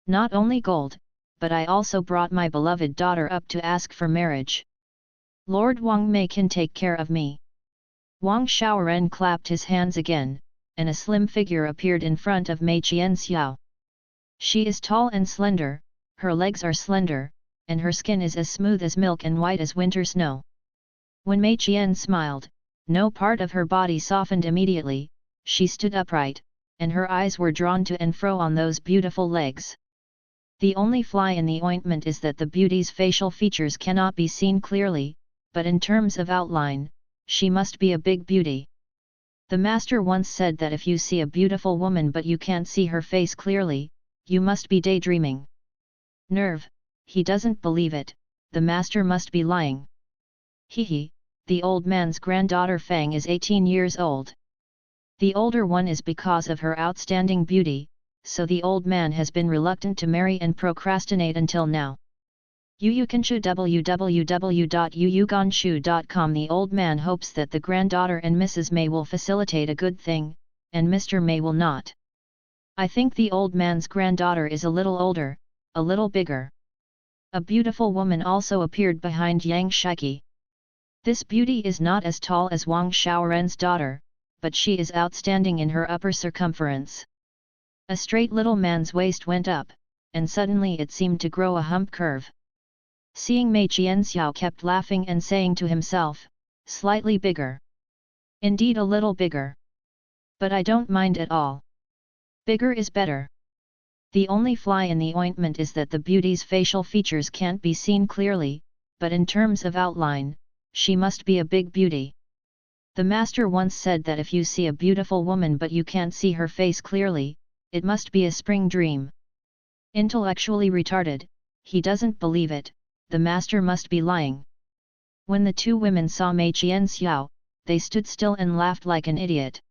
S1: Not only gold, but I also brought my beloved daughter up to ask for marriage. Lord Wang Mei can take care of me. Wang Xiaoren clapped his hands again, and a slim figure appeared in front of Mei Qianxiao. She is tall and slender, her legs are slender, and her skin is as smooth as milk and white as winter snow. When Mei Qian smiled, no part of her body softened immediately, she stood upright, and her eyes were drawn to and fro on those beautiful legs. The only fly in the ointment is that the beauty's facial features cannot be seen clearly, but in terms of outline, she must be a big beauty. The master once said that if you see a beautiful woman but you can't see her face clearly, you must be daydreaming. Nerve, he doesn't believe it, the master must be lying. Hehe, the old man's granddaughter Fang is 18 years old. The older one is because of her outstanding beauty, so the old man has been reluctant to marry and procrastinate until now. Yuyuganshu www.yuyuganshu.com. The old man hopes that the granddaughter and Mrs. Mei will facilitate a good thing, and Mr. Mei will not. I think the old man's granddaughter is a little older, a little bigger. A beautiful woman also appeared behind Yang Shiki. This beauty is not as tall as Wang Xiaoren's daughter, but she is outstanding in her upper circumference. A straight little man's waist went up, and suddenly it seemed to grow a hump curve. Seeing Mei Qianxiao kept laughing and saying to himself, slightly bigger. Indeed a little bigger. But I don't mind at all. Bigger is better. The only fly in the ointment is that the beauty's facial features can't be seen clearly, but in terms of outline, she must be a big beauty. The master once said that if you see a beautiful woman but you can't see her face clearly, it must be a spring dream. Intellectually retarded, he doesn't believe it, the master must be lying. When the two women saw Mei Qianxiao, they stood still and laughed like an idiot.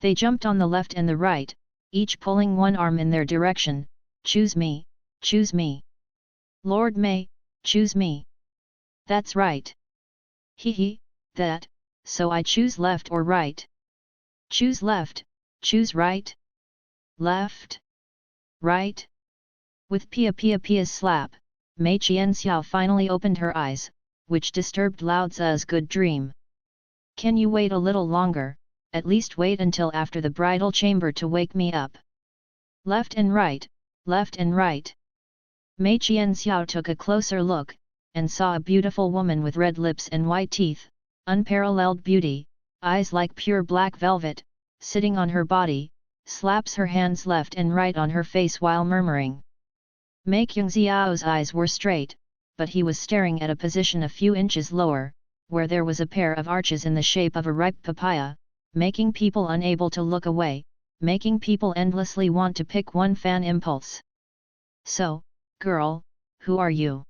S1: They jumped on the left and the right, each pulling one arm in their direction. Choose me, choose me. Lord Mei, choose me. That's right. Hehe, that, so I choose left or right? Choose left, choose right? Left? Right? With Pia's slap, Mei Qianxiao finally opened her eyes, which disturbed Lao Tzu's good dream. Can you wait a little longer, at least wait until after the bridal chamber to wake me up? Left and right, left and right. Mei Qianxiao took a closer look, and saw a beautiful woman with red lips and white teeth, unparalleled beauty, eyes like pure black velvet, sitting on her body, slaps her hands left and right on her face while murmuring. Mei Qingxiao's eyes were straight, but he was staring at a position a few inches lower, where there was a pair of arches in the shape of a ripe papaya, making people unable to look away, making people endlessly want to pick one fan impulse. So, girl, who are you?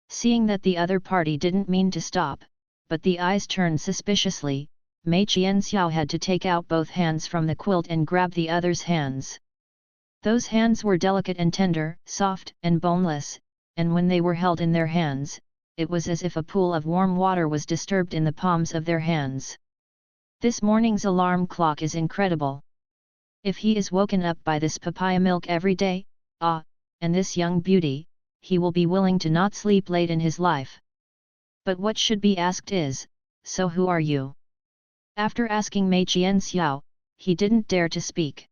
S1: Seeing that the other party didn't mean to stop, but the eyes turned suspiciously, Mei Qianxiao had to take out both hands from the quilt and grab the other's hands. Those hands were delicate and tender, soft and boneless, and when they were held in their hands, it was as if a pool of warm water was disturbed in the palms of their hands. This morning's alarm clock is incredible. If he is woken up by this papaya milk every day, and this young beauty, he will be willing to not sleep late in his life. But what should be asked is, so who are you? After asking Mei Qianxiao, he didn't dare to speak.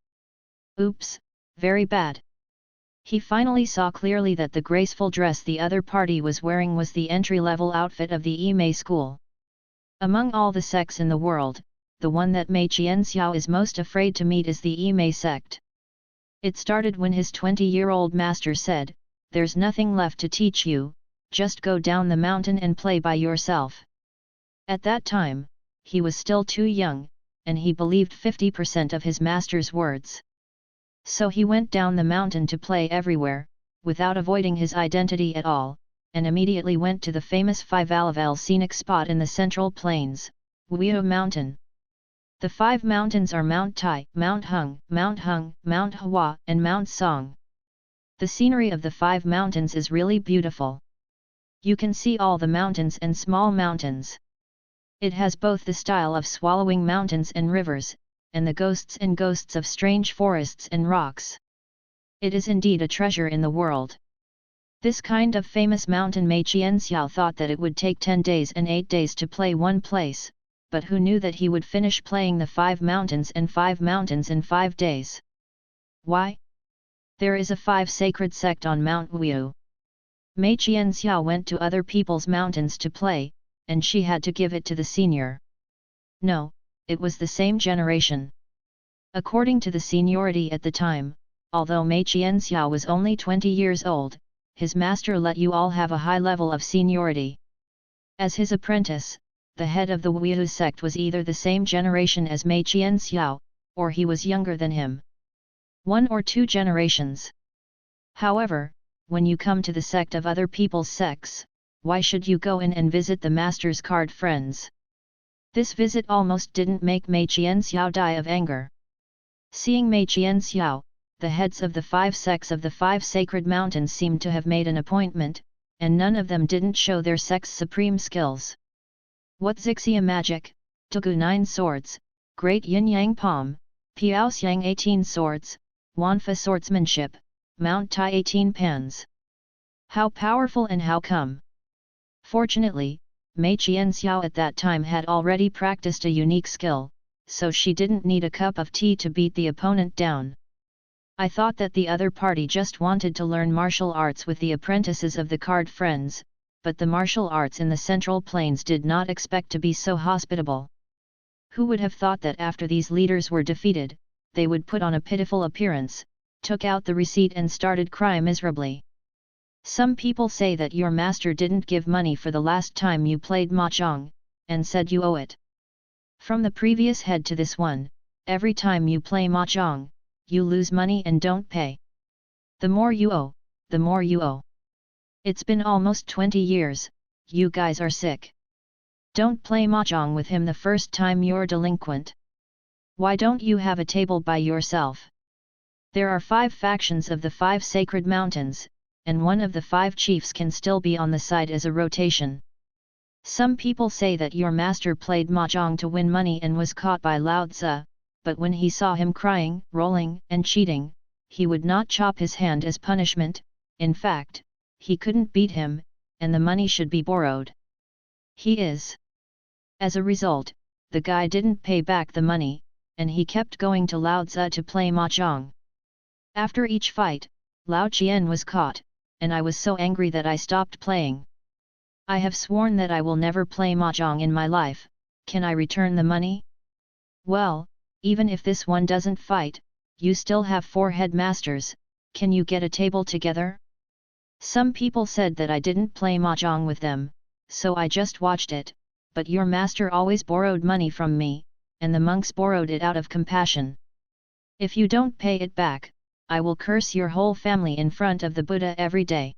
S1: Oops, very bad. He finally saw clearly that the graceful dress the other party was wearing was the entry-level outfit of the Yimei school. Among all the sects in the world, the one that Mei Qianxiao is most afraid to meet is the Yimei sect. It started when his 20-year-old master said, "There's nothing left to teach you, just go down the mountain and play by yourself." At that time, he was still too young, and he believed 50% of his master's words. So he went down the mountain to play everywhere, without avoiding his identity at all, and immediately went to the famous Five-Alavel scenic spot in the Central Plains, Wiu Mountain. The 5 mountains are Mount Tai, Mount Hung, Mount Hua, and Mount Song. The scenery of the 5 mountains is really beautiful. You can see all the mountains and small mountains. It has both the style of swallowing mountains and rivers, and the ghosts of strange forests and rocks. It is indeed a treasure in the world. This kind of famous mountain Mei Qianxiao thought that it would take 10 days and 8 days to play one place, but who knew that he would finish playing the 5 mountains in 5 days? Why? There is a 5 sacred sect on Mount Wiu. Mei Qianxiao went to other people's mountains to play, and she had to give it to the senior. No, it was the same generation. According to the seniority at the time, although Mei Qianxiao was only 20 years old, his master let you all have a high level of seniority. As his apprentice, the head of the Wiu sect was either the same generation as Mei Qianxiao, or he was younger than him. 1 or 2 generations. However, when you come to the sect of other people's sects, why should you go in and visit the master's card friends? This visit almost didn't make Mei Qianxiao die of anger. Seeing Mei Qianxiao, the heads of the 5 sects of the 5 sacred mountains seemed to have made an appointment, and none of them didn't show their sect's supreme skills. What Zixia magic, Tugu 9 swords, Great Yin Yang palm, Piaoxiang 18 swords, Wanfa swordsmanship, Mount Tai 18 pans. How powerful and how come? Fortunately, Mei Qianxiao at that time had already practiced a unique skill, so she didn't need a cup of tea to beat the opponent down. I thought that the other party just wanted to learn martial arts with the apprentices of the card friends, but the martial arts in the Central Plains did not expect to be so hospitable. Who would have thought that after these leaders were defeated, they would put on a pitiful appearance, took out the receipt and started crying miserably. Some people say that your master didn't give money for the last time you played mahjong, and said you owe it. From the previous head to this one, every time you play mahjong, you lose money and don't pay. The more you owe, the more you owe. It's been almost 20 years, you guys are sick. Don't play mahjong with him the first time you're delinquent. Why don't you have a table by yourself? There are 5 factions of the 5 sacred mountains, and one of the 5 chiefs can still be on the side as a rotation. Some people say that your master played mahjong to win money and was caught by Lao Tzu, but when he saw him crying, rolling, and cheating, he would not chop his hand as punishment. In fact, he couldn't beat him, and the money should be borrowed. He is. As a result, the guy didn't pay back the money, and he kept going to Lao Tzu to play mahjong. After each fight, Lao Qian was caught, and I was so angry that I stopped playing. I have sworn that I will never play mahjong in my life. Can I return the money? Well, even if this one doesn't fight, you still have 4 headmasters. Can you get a table together? Some people said that I didn't play mahjong with them, so I just watched it, but your master always borrowed money from me, and the monks borrowed it out of compassion. If you don't pay it back, I will curse your whole family in front of the Buddha every day.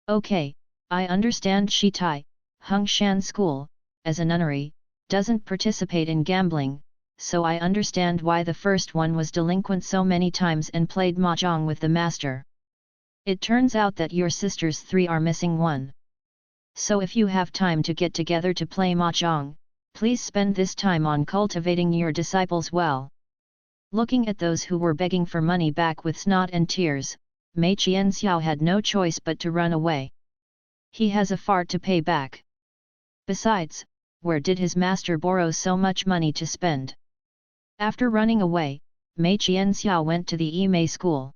S1: Okay, I understand Shitai, Hungshan school, as a nunnery, doesn't participate in gambling, so I understand why the first one was delinquent so many times and played mahjong with the master. It turns out that your sisters 3 are missing one. So if you have time to get together to play mahjong, please spend this time on cultivating your disciples well. Looking at those who were begging for money back with snot and tears, Mei Qianxiao had no choice but to run away. He has a fart to pay back. Besides, where did his master borrow so much money to spend? After running away, Mei Qianxiao went to the Yimei school.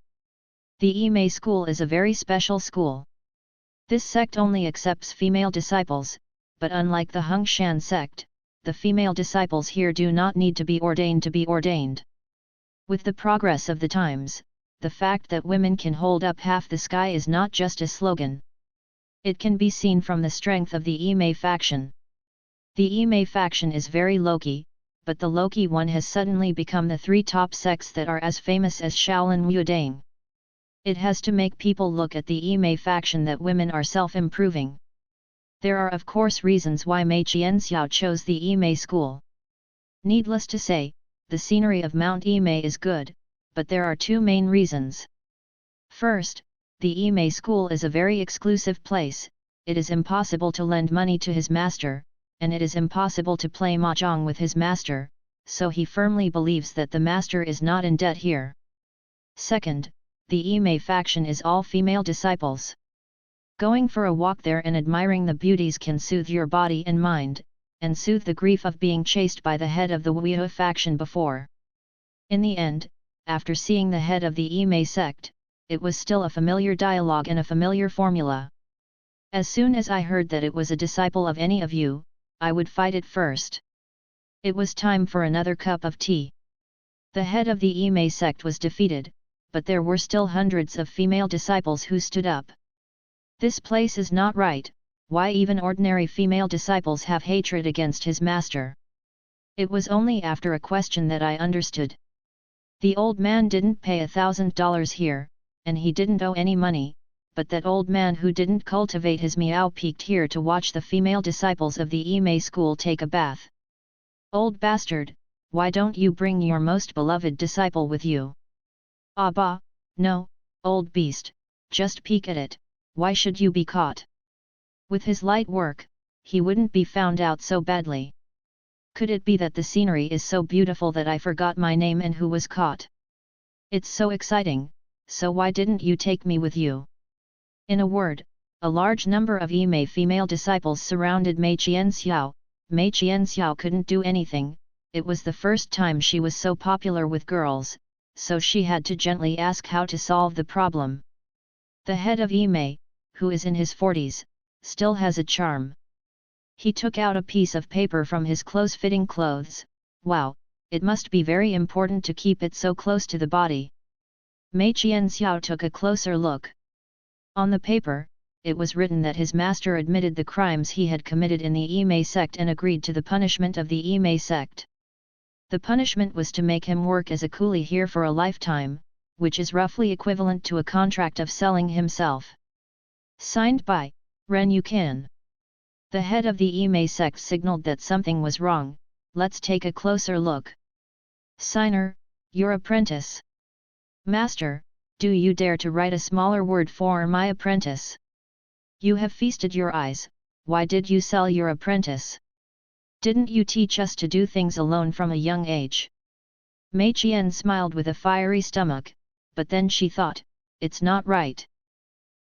S1: The Yimei school is a very special school. This sect only accepts female disciples, but unlike the Hungshan sect, the female disciples here do not need to be ordained. With the progress of the times, the fact that women can hold up half the sky is not just a slogan. It can be seen from the strength of the Yimei faction. The Ime faction is very low-key, but the low-key one has suddenly become the three top sects that are as famous as Shaolin Wudang. It has to make people look at the Ime faction that women are self-improving. There are of course reasons why Mei Qianxiao chose the Ime school. Needless to say, the scenery of Mount Ime is good, but there are two main reasons. First, the Ime school is a very exclusive place. It is impossible to lend money to his master, and it is impossible to play mahjong with his master, so he firmly believes that the master is not in debt here. Second, the Ime faction is all female disciples. Going for a walk there and admiring the beauties can soothe your body and mind, and soothe the grief of being chased by the head of the Wu faction before. In the end, after seeing the head of the Ime sect, it was still a familiar dialogue and a familiar formula. As soon as I heard that it was a disciple of any of you, I would fight it first. It was time for another cup of tea. The head of the Ime sect was defeated, but there were still hundreds of female disciples who stood up. This place is not right. Why even ordinary female disciples have hatred against his master? It was only after a question that I understood. The old man didn't pay $1,000 here, and he didn't owe any money, but that old man who didn't cultivate his meow peeked here to watch the female disciples of the Ime school take a bath. Old bastard, why don't you bring your most beloved disciple with you? Ah bah, no, old beast, just peek at it, why should you be caught? With his light work, he wouldn't be found out so badly. Could it be that the scenery is so beautiful that I forgot my name and who was caught? It's so exciting, so why didn't you take me with you? In a word, a large number of Ime female disciples surrounded Mei Qianxiao. Mei Qianxiao couldn't do anything, it was the first time she was so popular with girls, so she had to gently ask how to solve the problem. The head of Ime, who is in his 40s, still has a charm. He took out a piece of paper from his close-fitting clothes. Wow, it must be very important to keep it so close to the body. Mei Qianxiao took a closer look. On the paper, it was written that his master admitted the crimes he had committed in the Ime sect and agreed to the punishment of the Ime sect. The punishment was to make him work as a coolie here for a lifetime, which is roughly equivalent to a contract of selling himself. Signed by Ren Yukan. The head of the Ime sect signaled that something was wrong. Let's take a closer look. Signer, your apprentice. Master, do you dare to write a smaller word for my apprentice? You have feasted your eyes, why did you sell your apprentice? Didn't you teach us to do things alone from a young age? Mei Qian smiled with a fiery stomach, but then she thought, it's not right.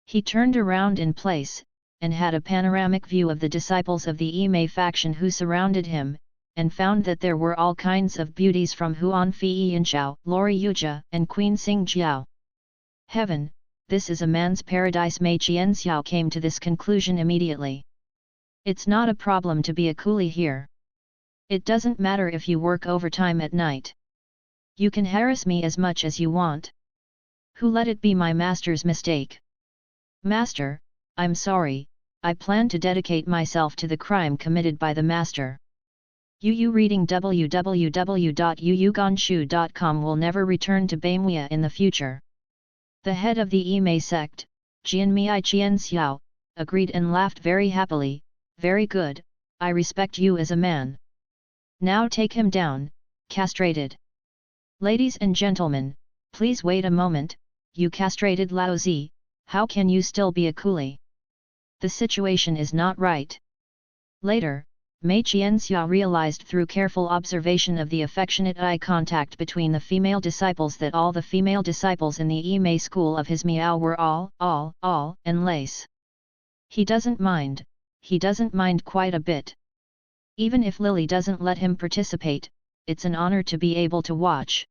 S1: He turned around in place, and had a panoramic view of the disciples of the Ime faction who surrounded him, and found that there were all kinds of beauties from Huan Fei Yinxiao, Lori Yuja, and Queen Xing Jiao. Heaven, this is a man's paradise. Mei Qianxiao came to this conclusion immediately. It's not a problem to be a coolie here. It doesn't matter if you work overtime at night. You can harass me as much as you want. Who let it be my master's mistake? Master, I'm sorry, I plan to dedicate myself to the crime committed by the master. Yu reading www.yuyuganshu.com will never return to Bamia in the future. The head of the Ime sect, Jianmei Qianxiao, agreed and laughed very happily. Very good, I respect you as a man. Now take him down, castrated. Ladies and gentlemen, please wait a moment, you castrated Laozi, how can you still be a coolie? The situation is not right. Later, Mei Qianxiao realized through careful observation of the affectionate eye contact between the female disciples that all the female disciples in the Ime school of his Miao were all, and lace. He doesn't mind quite a bit. Even if Lily doesn't let him participate, it's an honor to be able to watch.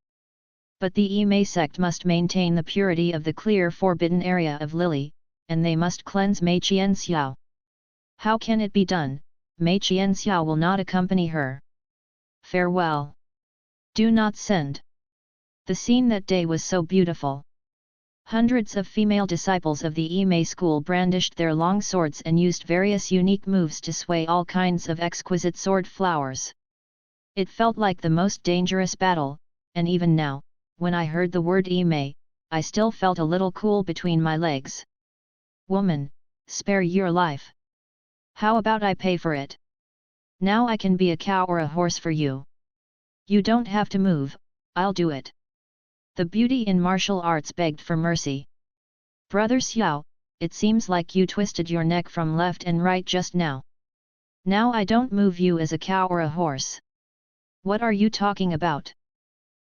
S1: But the Ime sect must maintain the purity of the clear forbidden area of Lily, and they must cleanse Mei Qianxiao. How can it be done? Mei Qianxiao will not accompany her. Farewell. Do not send. The scene that day was so beautiful. Hundreds of female disciples of the Ime school brandished their long swords and used various unique moves to sway all kinds of exquisite sword flowers. It felt like the most dangerous battle, and even now, when I heard the word Ime, I still felt a little cool between my legs. Woman, spare your life. How about I pay for it? Now I can be a cow or a horse for you. You don't have to move, I'll do it. The beauty in martial arts begged for mercy. Brother Xiao, it seems like you twisted your neck from left and right just now. Now I don't move you as a cow or a horse. What are you talking about?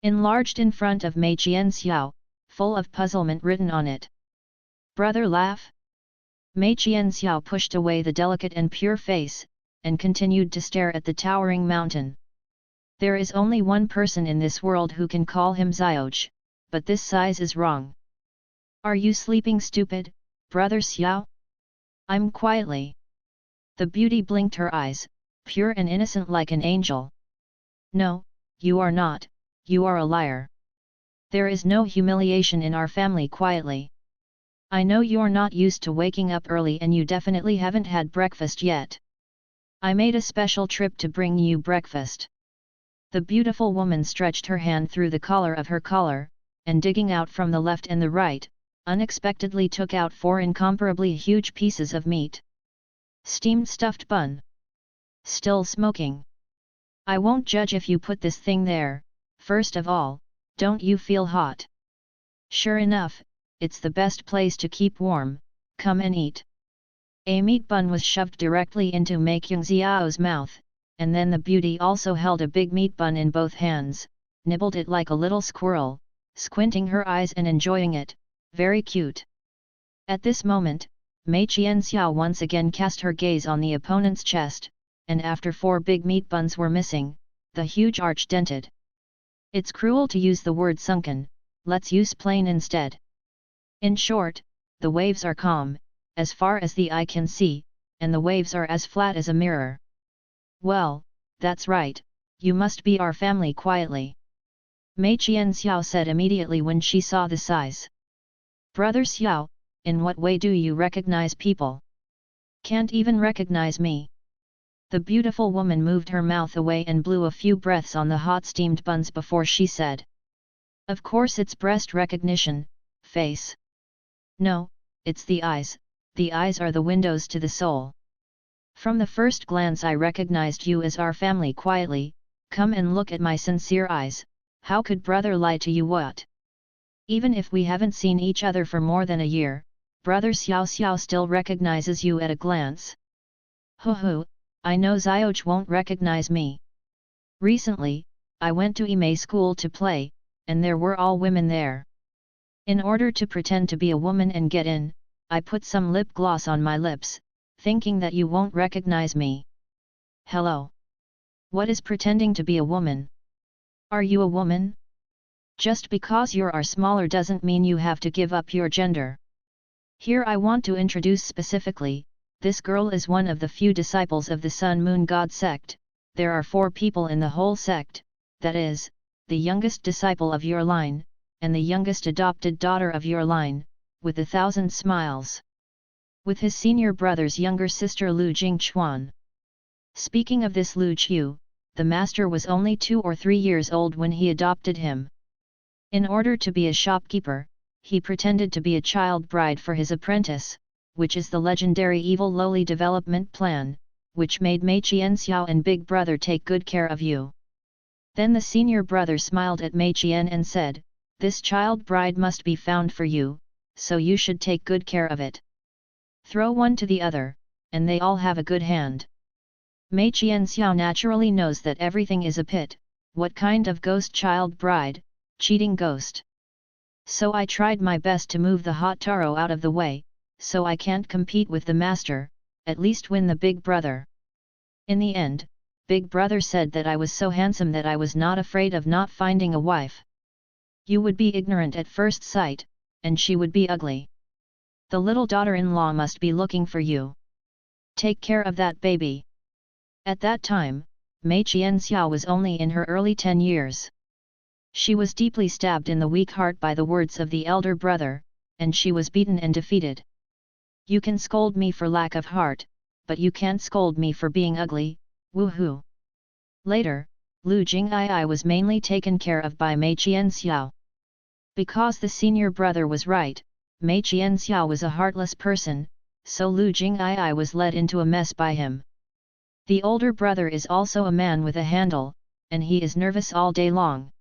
S1: Enlarged in front of Mei Qian Xiao, full of puzzlement written on it. Brother laugh? Mei Qian Xiao pushed away the delicate and pure face, and continued to stare at the towering mountain. There is only one person in this world who can call him Xiaoj, but this size is wrong. Are you sleeping, stupid, Brother Xiao? I'm quietly. The beauty blinked her eyes, pure and innocent like an angel. No, you are not, you are a liar. There is no humiliation in our family, quietly. I know you're not used to waking up early and you definitely haven't had breakfast yet. I made a special trip to bring you breakfast. The beautiful woman stretched her hand through the collar of her collar, and digging out from the left and the right, unexpectedly took out 4 incomparably huge pieces of meat. Steamed stuffed bun. Still smoking. I won't judge if you put this thing there. First of all, don't you feel hot? Sure enough, it's the best place to keep warm, come and eat. A meat bun was shoved directly into Mei Qianxiao's mouth, and then the beauty also held a big meat bun in both hands, nibbled it like a little squirrel, squinting her eyes and enjoying it, very cute. At this moment, Mei Qianxiao once again cast her gaze on the opponent's chest, and after 4 big meat buns were missing, the huge arch dented. It's cruel to use the word sunken, let's use plain instead. In short, the waves are calm, as far as the eye can see, and the waves are as flat as a mirror. Well, that's right, you must be our family, quietly. Mei Qianxiao said immediately when she saw the size. Brother Xiao, in what way do you recognize people? Can't even recognize me. The beautiful woman moved her mouth away and blew a few breaths on the hot steamed buns before she said. Of course it's breast recognition, face. No, it's the eyes are the windows to the soul. From the first glance I recognized you as our family, quietly. Come and look at my sincere eyes, how could brother lie to you? What? Even if we haven't seen each other for more than a year, brother Xiao still recognizes you at a glance. Hoo, I know Xiaoj won't recognize me. Recently, I went to Ime school to play, and there were all women there. In order to pretend to be a woman and get in, I put some lip gloss on my lips, thinking that you won't recognize me. Hello. What is pretending to be a woman? Are you a woman? Just because you are smaller doesn't mean you have to give up your gender. Here I want to introduce specifically, this girl is one of the few disciples of the Sun Moon God sect. There are 4 people in the whole sect, that is, the youngest disciple of your line, and the youngest adopted daughter of your line, with 1,000 smiles. With his senior brother's younger sister Lu Jingchuan. Speaking of this Lu Qiu, the master was only 2 or 3 years old when he adopted him. In order to be a shopkeeper, he pretended to be a child bride for his apprentice, which is the legendary evil lowly development plan, which made Mei Qianxiao and big brother take good care of you. Then the senior brother smiled at Mei Qian and said, this child bride must be found for you, so you should take good care of it. Throw one to the other, and they all have a good hand. Mei Qianxiao naturally knows that everything is a pit. What kind of ghost child bride? Cheating ghost. So I tried my best to move the hot taro out of the way, so I can't compete with the master, at least win the big brother. In the end, big brother said that I was so handsome that I was not afraid of not finding a wife. You would be ignorant at first sight, and she would be ugly. The little daughter-in-law must be looking for you. Take care of that baby. At that time, Mei Qianxiao was only in her early 10 years. She was deeply stabbed in the weak heart by the words of the elder brother, and she was beaten and defeated. You can scold me for lack of heart, but you can't scold me for being ugly, woohoo. Later, Lu Jing'ai was mainly taken care of by Mei Qianxiao. Because the senior brother was right, Mei Qianxiao was a heartless person, so Lu Jing'ai was led into a mess by him. The older brother is also a man with a handle, and he is nervous all day long.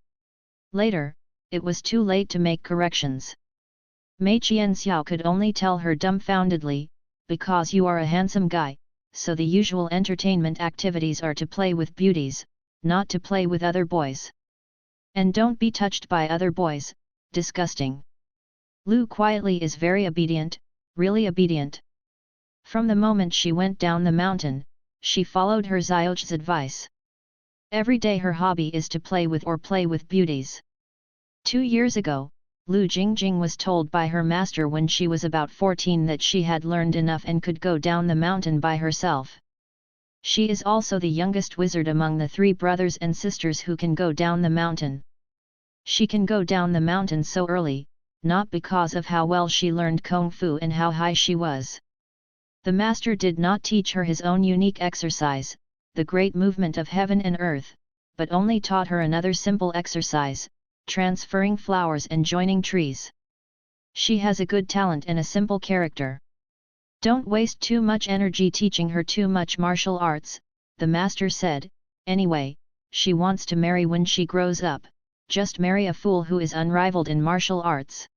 S1: Later, it was too late to make corrections. Mei Qianxiao could only tell her dumbfoundedly, because you are a handsome guy, so the usual entertainment activities are to play with beauties, not to play with other boys. And don't be touched by other boys, disgusting. Lu quietly is very obedient, really obedient. From the moment she went down the mountain, she followed her Zioch's advice. Every day her hobby is to play with beauties. 2 years ago, Lu Jingjing was told by her master when she was about 14 that she had learned enough and could go down the mountain by herself. She is also the youngest wizard among the 3 brothers and sisters who can go down the mountain. She can go down the mountain so early, not because of how well she learned Kung Fu and how high she was. The master did not teach her his own unique exercise, the great movement of heaven and earth, but only taught her another simple exercise, transferring flowers and joining trees. She has a good talent and a simple character. Don't waste too much energy teaching her too much martial arts, the master said. Anyway, she wants to marry when she grows up, just marry a fool who is unrivaled in martial arts.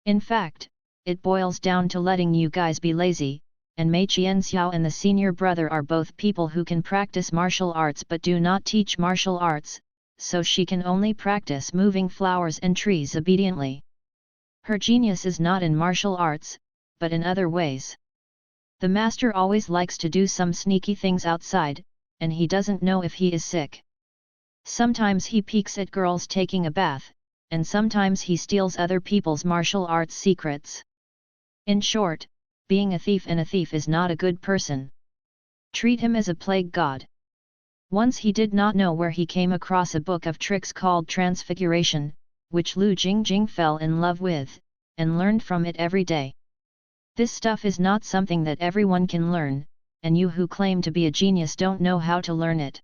S1: In fact, it boils down to letting you guys be lazy, and Mei Qianxiao and the senior brother are both people who can practice martial arts but do not teach martial arts, so she can only practice moving flowers and trees obediently. Her genius is not in martial arts, but in other ways. The master always likes to do some sneaky things outside, and he doesn't know if he is sick. Sometimes he peeks at girls taking a bath, and sometimes he steals other people's martial arts secrets. In short, being a thief, and a thief is not a good person. Treat him as a plague god. Once he did not know where he came across a book of tricks called Transfiguration, which Lu Jingjing fell in love with, and learned from it every day. This stuff is not something that everyone can learn, and you who claim to be a genius don't know how to learn it.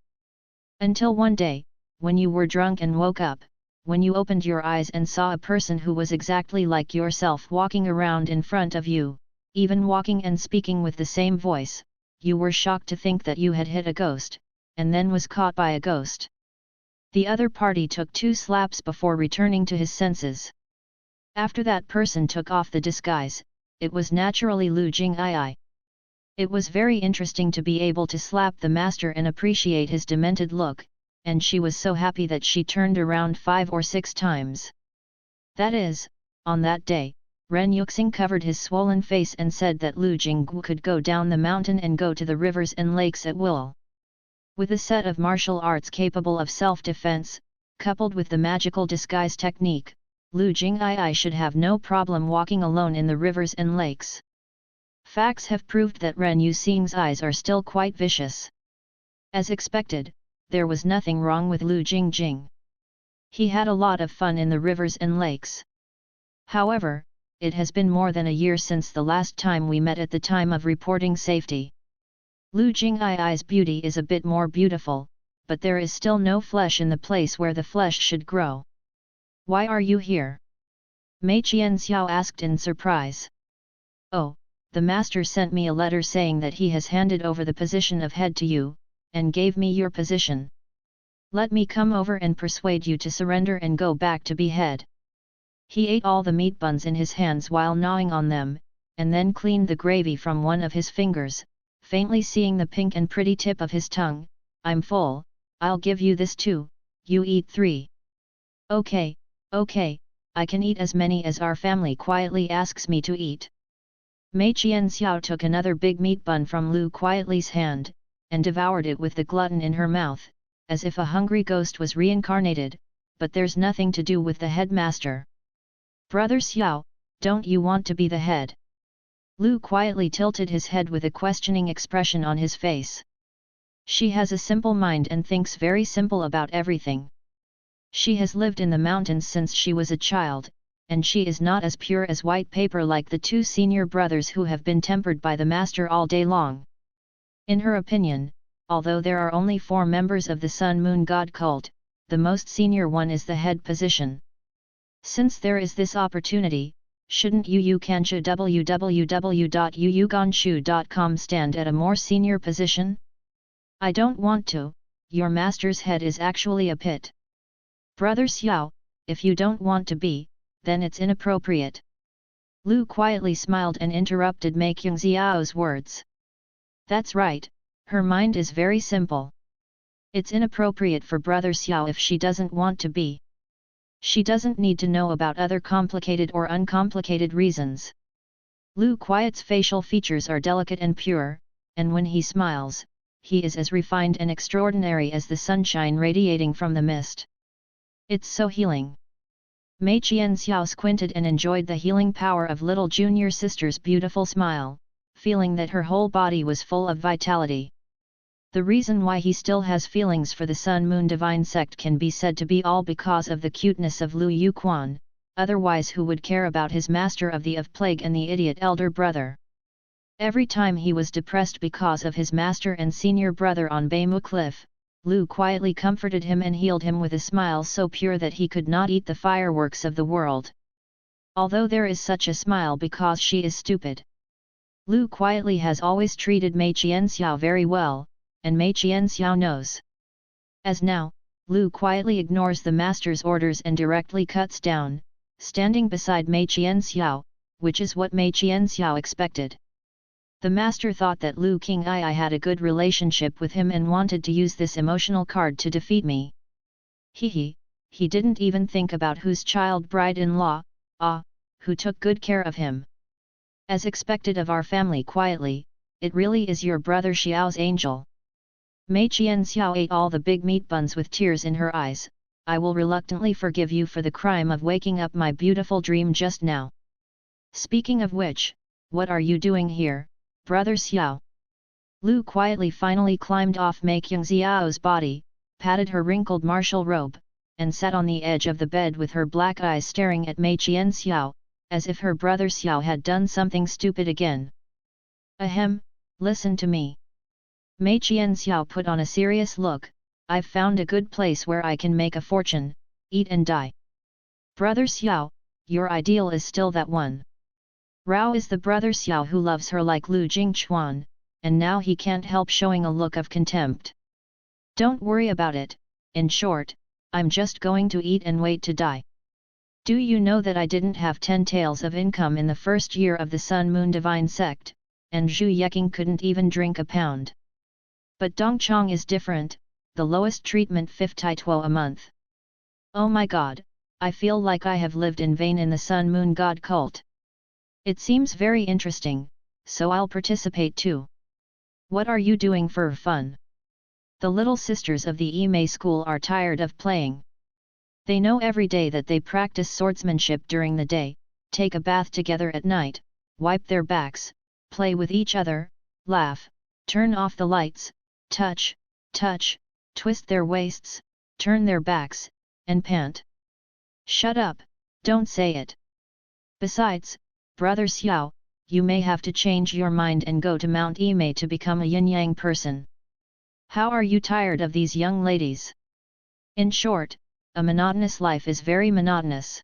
S1: Until one day, when you were drunk and woke up, when you opened your eyes and saw a person who was exactly like yourself walking around in front of you, even walking and speaking with the same voice, you were shocked to think that you had hit a ghost, and then was caught by a ghost. The other party took 2 slaps before returning to his senses. After that person took off the disguise, it was naturally Lu Jing'ai. It was very interesting to be able to slap the master and appreciate his demented look, and she was so happy that she turned around 5 or 6 times. That is, on that day, Ren Yuxing covered his swollen face and said that Lu Jinggu could go down the mountain and go to the rivers and lakes at will. With a set of martial arts capable of self-defense, coupled with the magical disguise technique, Lu Jing'ai should have no problem walking alone in the rivers and lakes. Facts have proved that Ren Yuxing's eyes are still quite vicious. As expected, there was nothing wrong with Lu Jingjing. He had a lot of fun in the rivers and lakes. However, it has been more than a year since the last time we met at the time of reporting safety. Lu Jing'ai's beauty is a bit more beautiful, but there is still no flesh in the place where the flesh should grow. Why are you here? Mei Qianxiao asked in surprise. Oh, the master sent me a letter saying that he has handed over the position of head to you, and gave me your position. Let me come over and persuade you to surrender and go back to be head. He ate all the meat buns in his hands while gnawing on them, and then cleaned the gravy from one of his fingers, faintly seeing the pink and pretty tip of his tongue. I'm full, I'll give you this too, you eat 3. Okay, I can eat as many as our family quietly asks me to eat. Mei Qianxiao took another big meat bun from Lu Quietly's hand, and devoured it with the glutton in her mouth, as if a hungry ghost was reincarnated, but there's nothing to do with the headmaster. Brother Xiao, don't you want to be the head? Lu quietly tilted his head with a questioning expression on his face. She has a simple mind and thinks very simple about everything. She has lived in the mountains since she was a child, and she is not as pure as white paper like the two senior brothers who have been tempered by the master all day long. In her opinion, although there are only 4 members of the Sun-Moon God cult, the most senior one is the head position. Since there is this opportunity, shouldn't Yu Kanshu www.yuyuganshu.com stand at a more senior position? I don't want to, your master's head is actually a pit. Brother Xiao, if you don't want to be, then it's inappropriate. Lu quietly smiled and interrupted Mei Qingxiao's words. That's right, her mind is very simple. It's inappropriate for Brother Xiao if she doesn't want to be. She doesn't need to know about other complicated or uncomplicated reasons. Lu Quiet's facial features are delicate and pure, and when he smiles, he is as refined and extraordinary as the sunshine radiating from the mist. It's so healing. Mei Qianxiao squinted and enjoyed the healing power of little junior sister's beautiful smile, feeling that her whole body was full of vitality. The reason why he still has feelings for the Sun-Moon Divine Sect can be said to be all because of the cuteness of Lu Yuquan, otherwise who would care about his master of the plague and the idiot elder brother. Every time he was depressed because of his master and senior brother on Beimu Cliff, Lu quietly comforted him and healed him with a smile so pure that he could not eat the fireworks of the world. Although there is such a smile because she is stupid. Lu quietly has always treated Mei Qianxiao very well, and Mei Qianxiao knows. As now, Lu quietly ignores the master's orders and directly cuts down, standing beside Mei Qianxiao, which is what Mei Qianxiao expected. The master thought that Lu Qing'ai had a good relationship with him and wanted to use this emotional card to defeat me. He didn't even think about whose child bride-in-law, who took good care of him. As expected of our family quietly, it really is your brother Xiao's angel. Mei Qianxiao ate all the big meat buns with tears in her eyes. I will reluctantly forgive you for the crime of waking up my beautiful dream just now. Speaking of which, what are you doing here, Brother Xiao? Lu quietly finally climbed off Mei Qingxiao's body, patted her wrinkled martial robe, and sat on the edge of the bed with her black eyes staring at Mei Qianxiao, as if her brother Xiao had done something stupid again. Ahem, listen to me. Mei Qianxiao put on a serious look. I've found a good place where I can make a fortune, eat and die. Brother Xiao, your ideal is still that one. Rao is the brother Xiao who loves her like Lu Jingchuan, and now he can't help showing a look of contempt. Don't worry about it, in short, I'm just going to eat and wait to die. Do you know that I didn't have 10 taels of income in the first year of the Sun-Moon Divine Sect, and Zhu Yeqing couldn't even drink a pound. But Dongchong is different, the lowest treatment 50 tuo a month. Oh my god, I feel like I have lived in vain in the Sun-Moon God cult. It seems very interesting, so I'll participate too. What are you doing for fun? The little sisters of the Yimei school are tired of playing. They know every day that they practice swordsmanship during the day, take a bath together at night, wipe their backs, play with each other, laugh, turn off the lights, touch, twist their waists, turn their backs, and pant. Shut up, don't say it. Besides, Brother Xiao, you may have to change your mind and go to Mount Yimei to become a yin-yang person. How are you tired of these young ladies? In short, a monotonous life is very monotonous.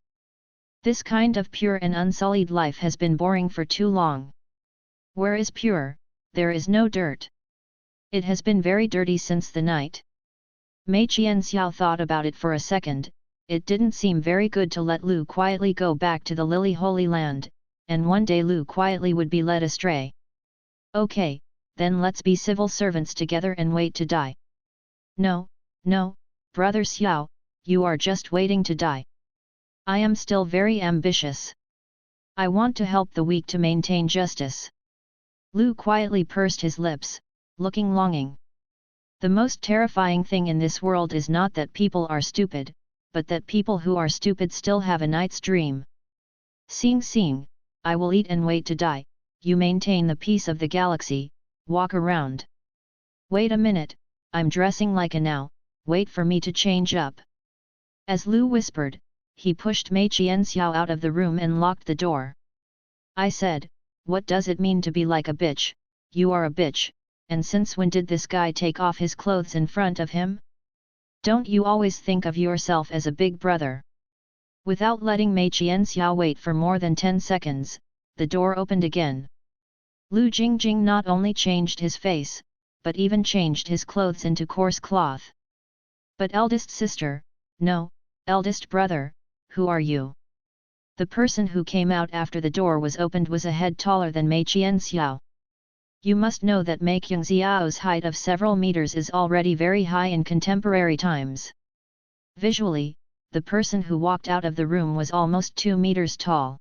S1: This kind of pure and unsullied life has been boring for too long. Where is pure, there is no dirt. It has been very dirty since the night. Mei Qianxiao thought about it for a second. It didn't seem very good to let Lu quietly go back to the Lily Holy Land, and one day Lu quietly would be led astray. Okay, then let's be civil servants together and wait to die. No, Brother Xiao, you are just waiting to die. I am still very ambitious. I want to help the weak to maintain justice. Lu quietly pursed his lips, looking longing. The most terrifying thing in this world is not that people are stupid, but that people who are stupid still have a night's dream. Seeing, I will eat and wait to die, you maintain the peace of the galaxy, walk around. Wait a minute, I'm dressing like a now, wait for me to change up. As Lu whispered, he pushed Mei Qianxiao out of the room and locked the door. I said, "What does it mean to be like a bitch? You are a bitch, and since when did this guy take off his clothes in front of him? Don't you always think of yourself as a big brother?" Without letting Mei Qianxiao wait for more than 10 seconds, the door opened again. Lu Jingjing not only changed his face, but even changed his clothes into coarse cloth. "But eldest sister, no, eldest brother, who are you?" The person who came out after the door was opened was a head taller than Mei Qianxiao. You must know that Mei Qianxiao's height of several meters is already very high in contemporary times. Visually, the person who walked out of the room was almost 2 meters tall.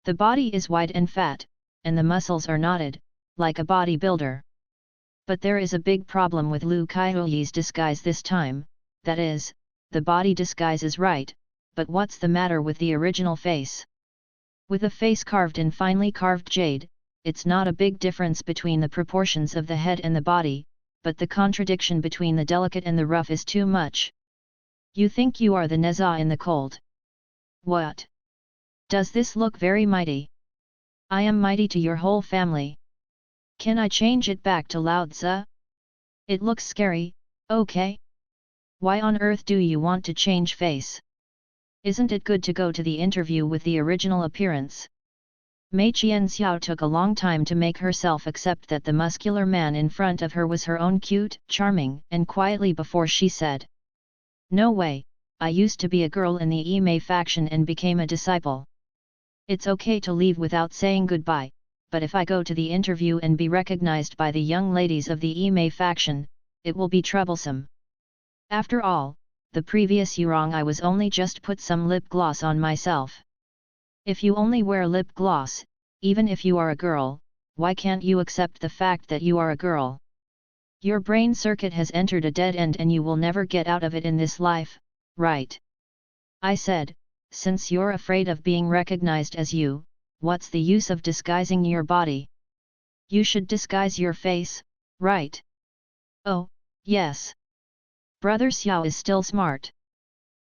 S1: The body is wide and fat, and the muscles are knotted, like a bodybuilder. But there is a big problem with Lu Kaihuyi's disguise this time, that is, the body disguise is right, but what's the matter with the original face? With a face carved in finely carved jade, it's not a big difference between the proportions of the head and the body, but the contradiction between the delicate and the rough is too much. You think you are the Neza in the cold? What? Does this look very mighty? I am mighty to your whole family. Can I change it back to Lao Tzu? It looks scary, okay? Why on earth do you want to change face? Isn't it good to go to the interview with the original appearance? Mei Qianxiao took a long time to make herself accept that the muscular man in front of her was her own cute, charming, and quietly before she said, "No way, I used to be a girl in the Yimei faction and became a disciple. It's okay to leave without saying goodbye, but if I go to the interview and be recognized by the young ladies of the Yimei faction, it will be troublesome. After all, the previous Yurong I was only just put some lip gloss on myself. If you only wear lip gloss, even if you are a girl, why can't you accept the fact that you are a girl? Your brain circuit has entered a dead end and you will never get out of it in this life, right?" I said, "Since you're afraid of being recognized as you, what's the use of disguising your body? You should disguise your face, right?" "Oh, yes. Brother Xiao is still smart."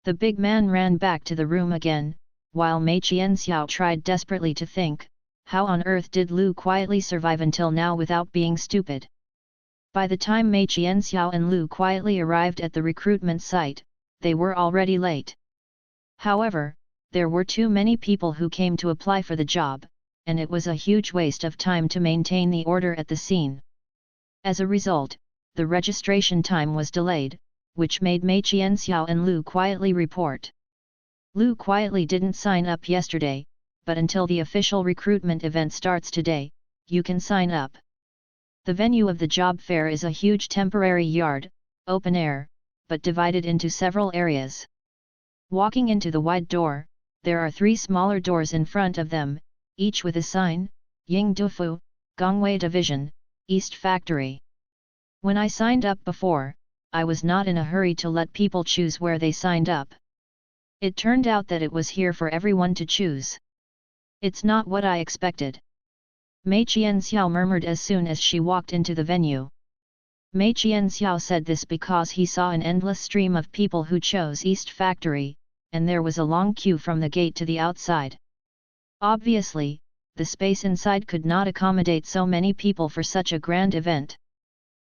S1: The big man ran back to the room again, while Mei Qianxiao tried desperately to think, how on earth did Lu quietly survive until now without being stupid? By the time Mei Qianxiao and Lu quietly arrived at the recruitment site, they were already late. However, there were too many people who came to apply for the job, and it was a huge waste of time to maintain the order at the scene. As a result, the registration time was delayed, which made Mei Qianxiao and Lu quietly report. Lu quietly didn't sign up yesterday, but until the official recruitment event starts today, you can sign up. The venue of the job fair is a huge temporary yard, open air, but divided into several areas. Walking into the wide door, there are 3 smaller doors in front of them, each with a sign, Ying Dufu, Gongwei Division, East Factory. When I signed up before, I was not in a hurry to let people choose where they signed up. It turned out that it was here for everyone to choose. It's not what I expected. Mei Qianxiao murmured as soon as she walked into the venue. Mei Qianxiao said this because he saw an endless stream of people who chose East Factory, and there was a long queue from the gate to the outside. Obviously, the space inside could not accommodate so many people for such a grand event.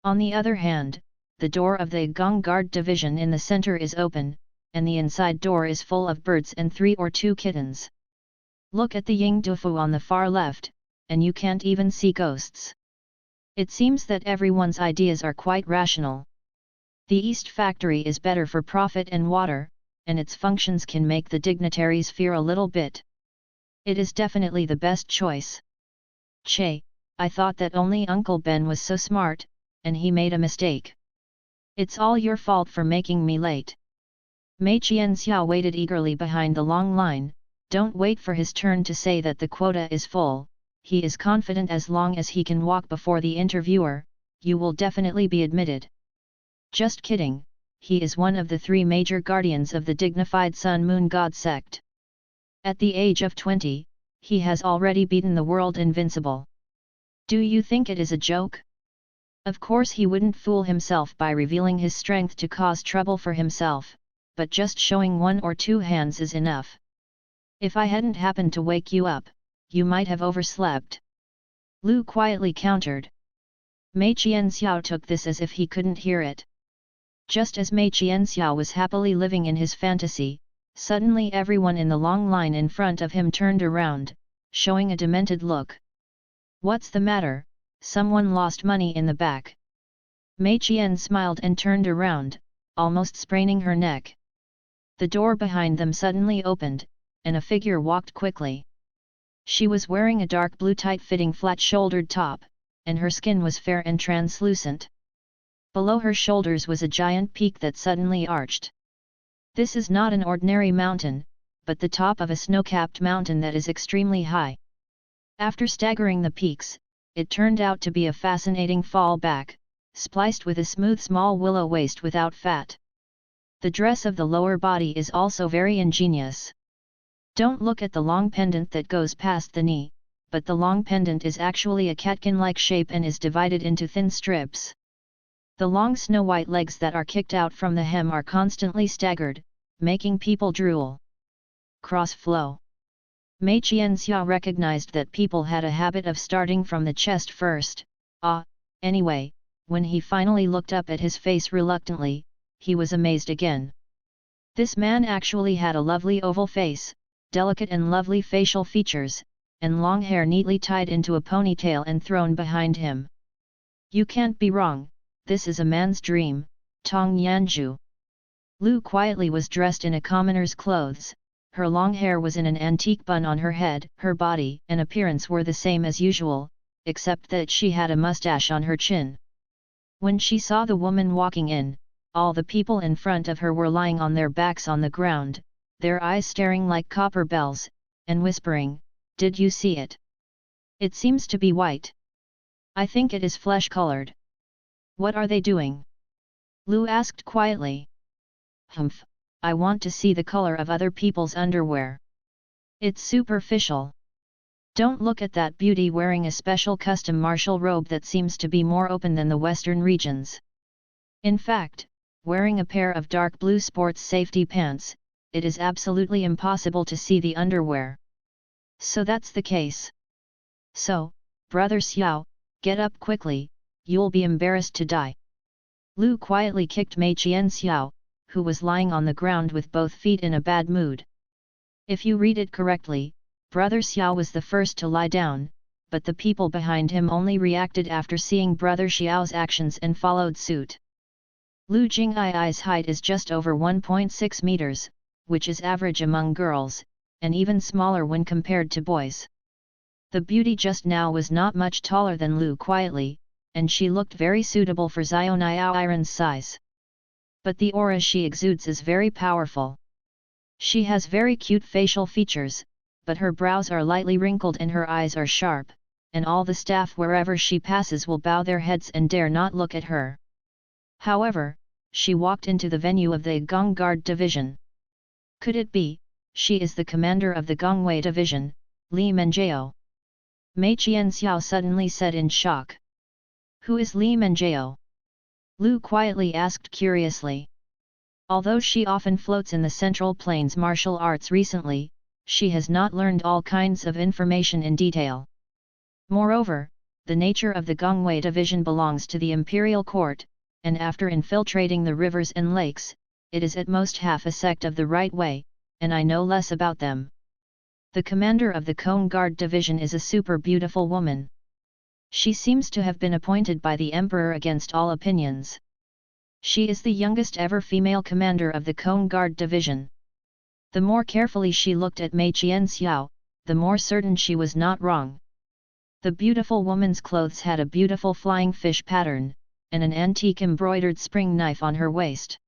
S1: On the other hand, the door of the Gong Guard division in the center is open, and the inside door is full of birds and 3 or 2 kittens. Look at the Ying Dufu on the far left, and you can't even see ghosts. It seems that everyone's ideas are quite rational. The East Factory is better for profit and water, and its functions can make the dignitaries fear a little bit. It is definitely the best choice. Che, I thought that only Uncle Ben was so smart, and he made a mistake. It's all your fault for making me late. Mei Qianxiao waited eagerly behind the long line. Don't wait for his turn to say that the quota is full. He is confident as long as he can walk before the interviewer, you will definitely be admitted. Just kidding, he is one of the 3 major guardians of the dignified Sun Moon God sect. At the age of 20, he has already beaten the world invincible. Do you think it is a joke? Of course he wouldn't fool himself by revealing his strength to cause trouble for himself, but just showing 1 or 2 hands is enough. If I hadn't happened to wake you up, you might have overslept. Lu quietly countered. Mei Qianxiao took this as if he couldn't hear it. Just as Mei Qianxiao was happily living in his fantasy, suddenly everyone in the long line in front of him turned around, showing a demented look. What's the matter? Someone lost money in the back. Mei Qian smiled and turned around, almost spraining her neck. The door behind them suddenly opened, and a figure walked quickly. She was wearing a dark blue tight-fitting flat-shouldered top, and her skin was fair and translucent. Below her shoulders was a giant peak that suddenly arched. This is not an ordinary mountain, but the top of a snow-capped mountain that is extremely high. After staggering the peaks, it turned out to be a fascinating fall back, spliced with a smooth small willow waist without fat. The dress of the lower body is also very ingenious. Don't look at the long pendant that goes past the knee, but the long pendant is actually a catkin-like shape and is divided into thin strips. The long snow-white legs that are kicked out from the hem are constantly staggered, making people drool. Cross flow. Mei Qianxiao recognized that people had a habit of starting from the chest first. Anyway, when he finally looked up at his face reluctantly, he was amazed again. This man actually had a lovely oval face, delicate and lovely facial features, and long hair neatly tied into a ponytail and thrown behind him. You can't be wrong, this is a man's dream, Tong Yanzhu. Lu quietly was dressed in a commoner's clothes, her long hair was in an antique bun on her head, her body and appearance were the same as usual, except that she had a mustache on her chin. When she saw the woman walking in, all the people in front of her were lying on their backs on the ground, their eyes staring like copper bells, and whispering, "Did you see it? It seems to be white. I think it is flesh-colored." "What are they doing?" Lu asked quietly. "Humph, I want to see the color of other people's underwear. It's superficial. Don't look at that beauty wearing a special custom martial robe that seems to be more open than the Western regions. In fact, wearing a pair of dark blue sports safety pants, it is absolutely impossible to see the underwear. So that's the case. So, Brother Xiao, get up quickly, you'll be embarrassed to die." Lu quietly kicked Mei Qianxiao, who was lying on the ground with both feet in a bad mood. If you read it correctly, Brother Xiao was the first to lie down, but the people behind him only reacted after seeing Brother Xiao's actions and followed suit. Lu Jingai's height is just over 1.6 meters, which is average among girls, and even smaller when compared to boys. The beauty just now was not much taller than Lu quietly, and she looked very suitable for Xiao size. But the aura she exudes is very powerful. She has very cute facial features, but her brows are lightly wrinkled and her eyes are sharp, and all the staff wherever she passes will bow their heads and dare not look at her. However, she walked into the venue of the Gong Guard Division. Could it be, she is the commander of the Gongwei Division, Li Menjiao? Mei Qianxiao suddenly said in shock. "Who is Li Menjiao?" Lu quietly asked curiously. Although she often floats in the Central Plains martial arts recently, she has not learned all kinds of information in detail. Moreover, the nature of the Gongwei Division belongs to the imperial court, and after infiltrating the rivers and lakes, it is at most half a sect of the right way, and I know less about them. The commander of the Gong Guard Division is a super beautiful woman. She seems to have been appointed by the emperor against all opinions. She is the youngest ever female commander of the Gong Guard Division. The more carefully she looked at Mei Qianxiao, the more certain she was not wrong. The beautiful woman's clothes had a beautiful flying fish pattern, and an antique embroidered spring knife on her waist.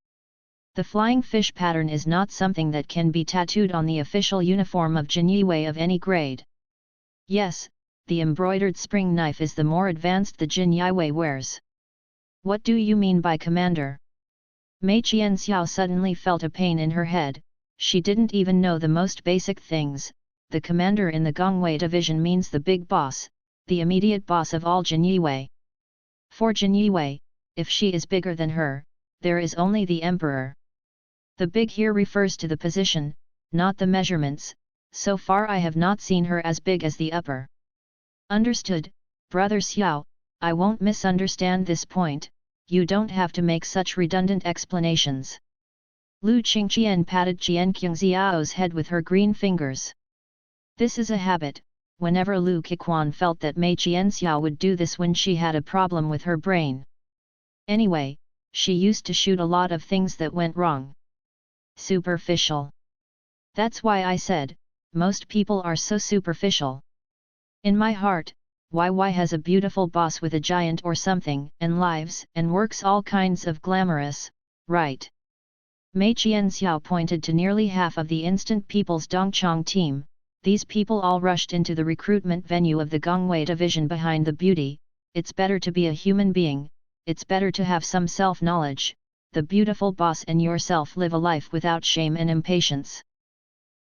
S1: The flying fish pattern is not something that can be tattooed on the official uniform of Jinyue of any grade. Yes, the embroidered spring knife is the more advanced the Jinyue wears. What do you mean by commander? Mei Qianxiao suddenly felt a pain in her head. She didn't even know the most basic things. The commander in the Gongwei Division means the big boss, the immediate boss of all Jinyue. For Jinyue, if she is bigger than her, there is only the emperor. The big here refers to the position, not the measurements. So far I have not seen her as big as the upper. Understood, Brother Xiao, I won't misunderstand this point, you don't have to make such redundant explanations. Lu Qingqian patted Jian Qingxiao's head with her green fingers. This is a habit. Whenever Lu Kequan felt that Mei Qianxiao would do this when she had a problem with her brain. Anyway, she used to shoot a lot of things that went wrong. Superficial. That's why I said, most people are so superficial. In my heart, YY has a beautiful boss with a giant or something, and lives and works all kinds of glamorous, right? Mei Qianxiao pointed to nearly half of the Instant People's Dongchang team. These people all rushed into the recruitment venue of the Gongwei division behind the beauty. It's better to be a human being, it's better to have some self-knowledge. The beautiful boss and yourself live a life without shame and impatience.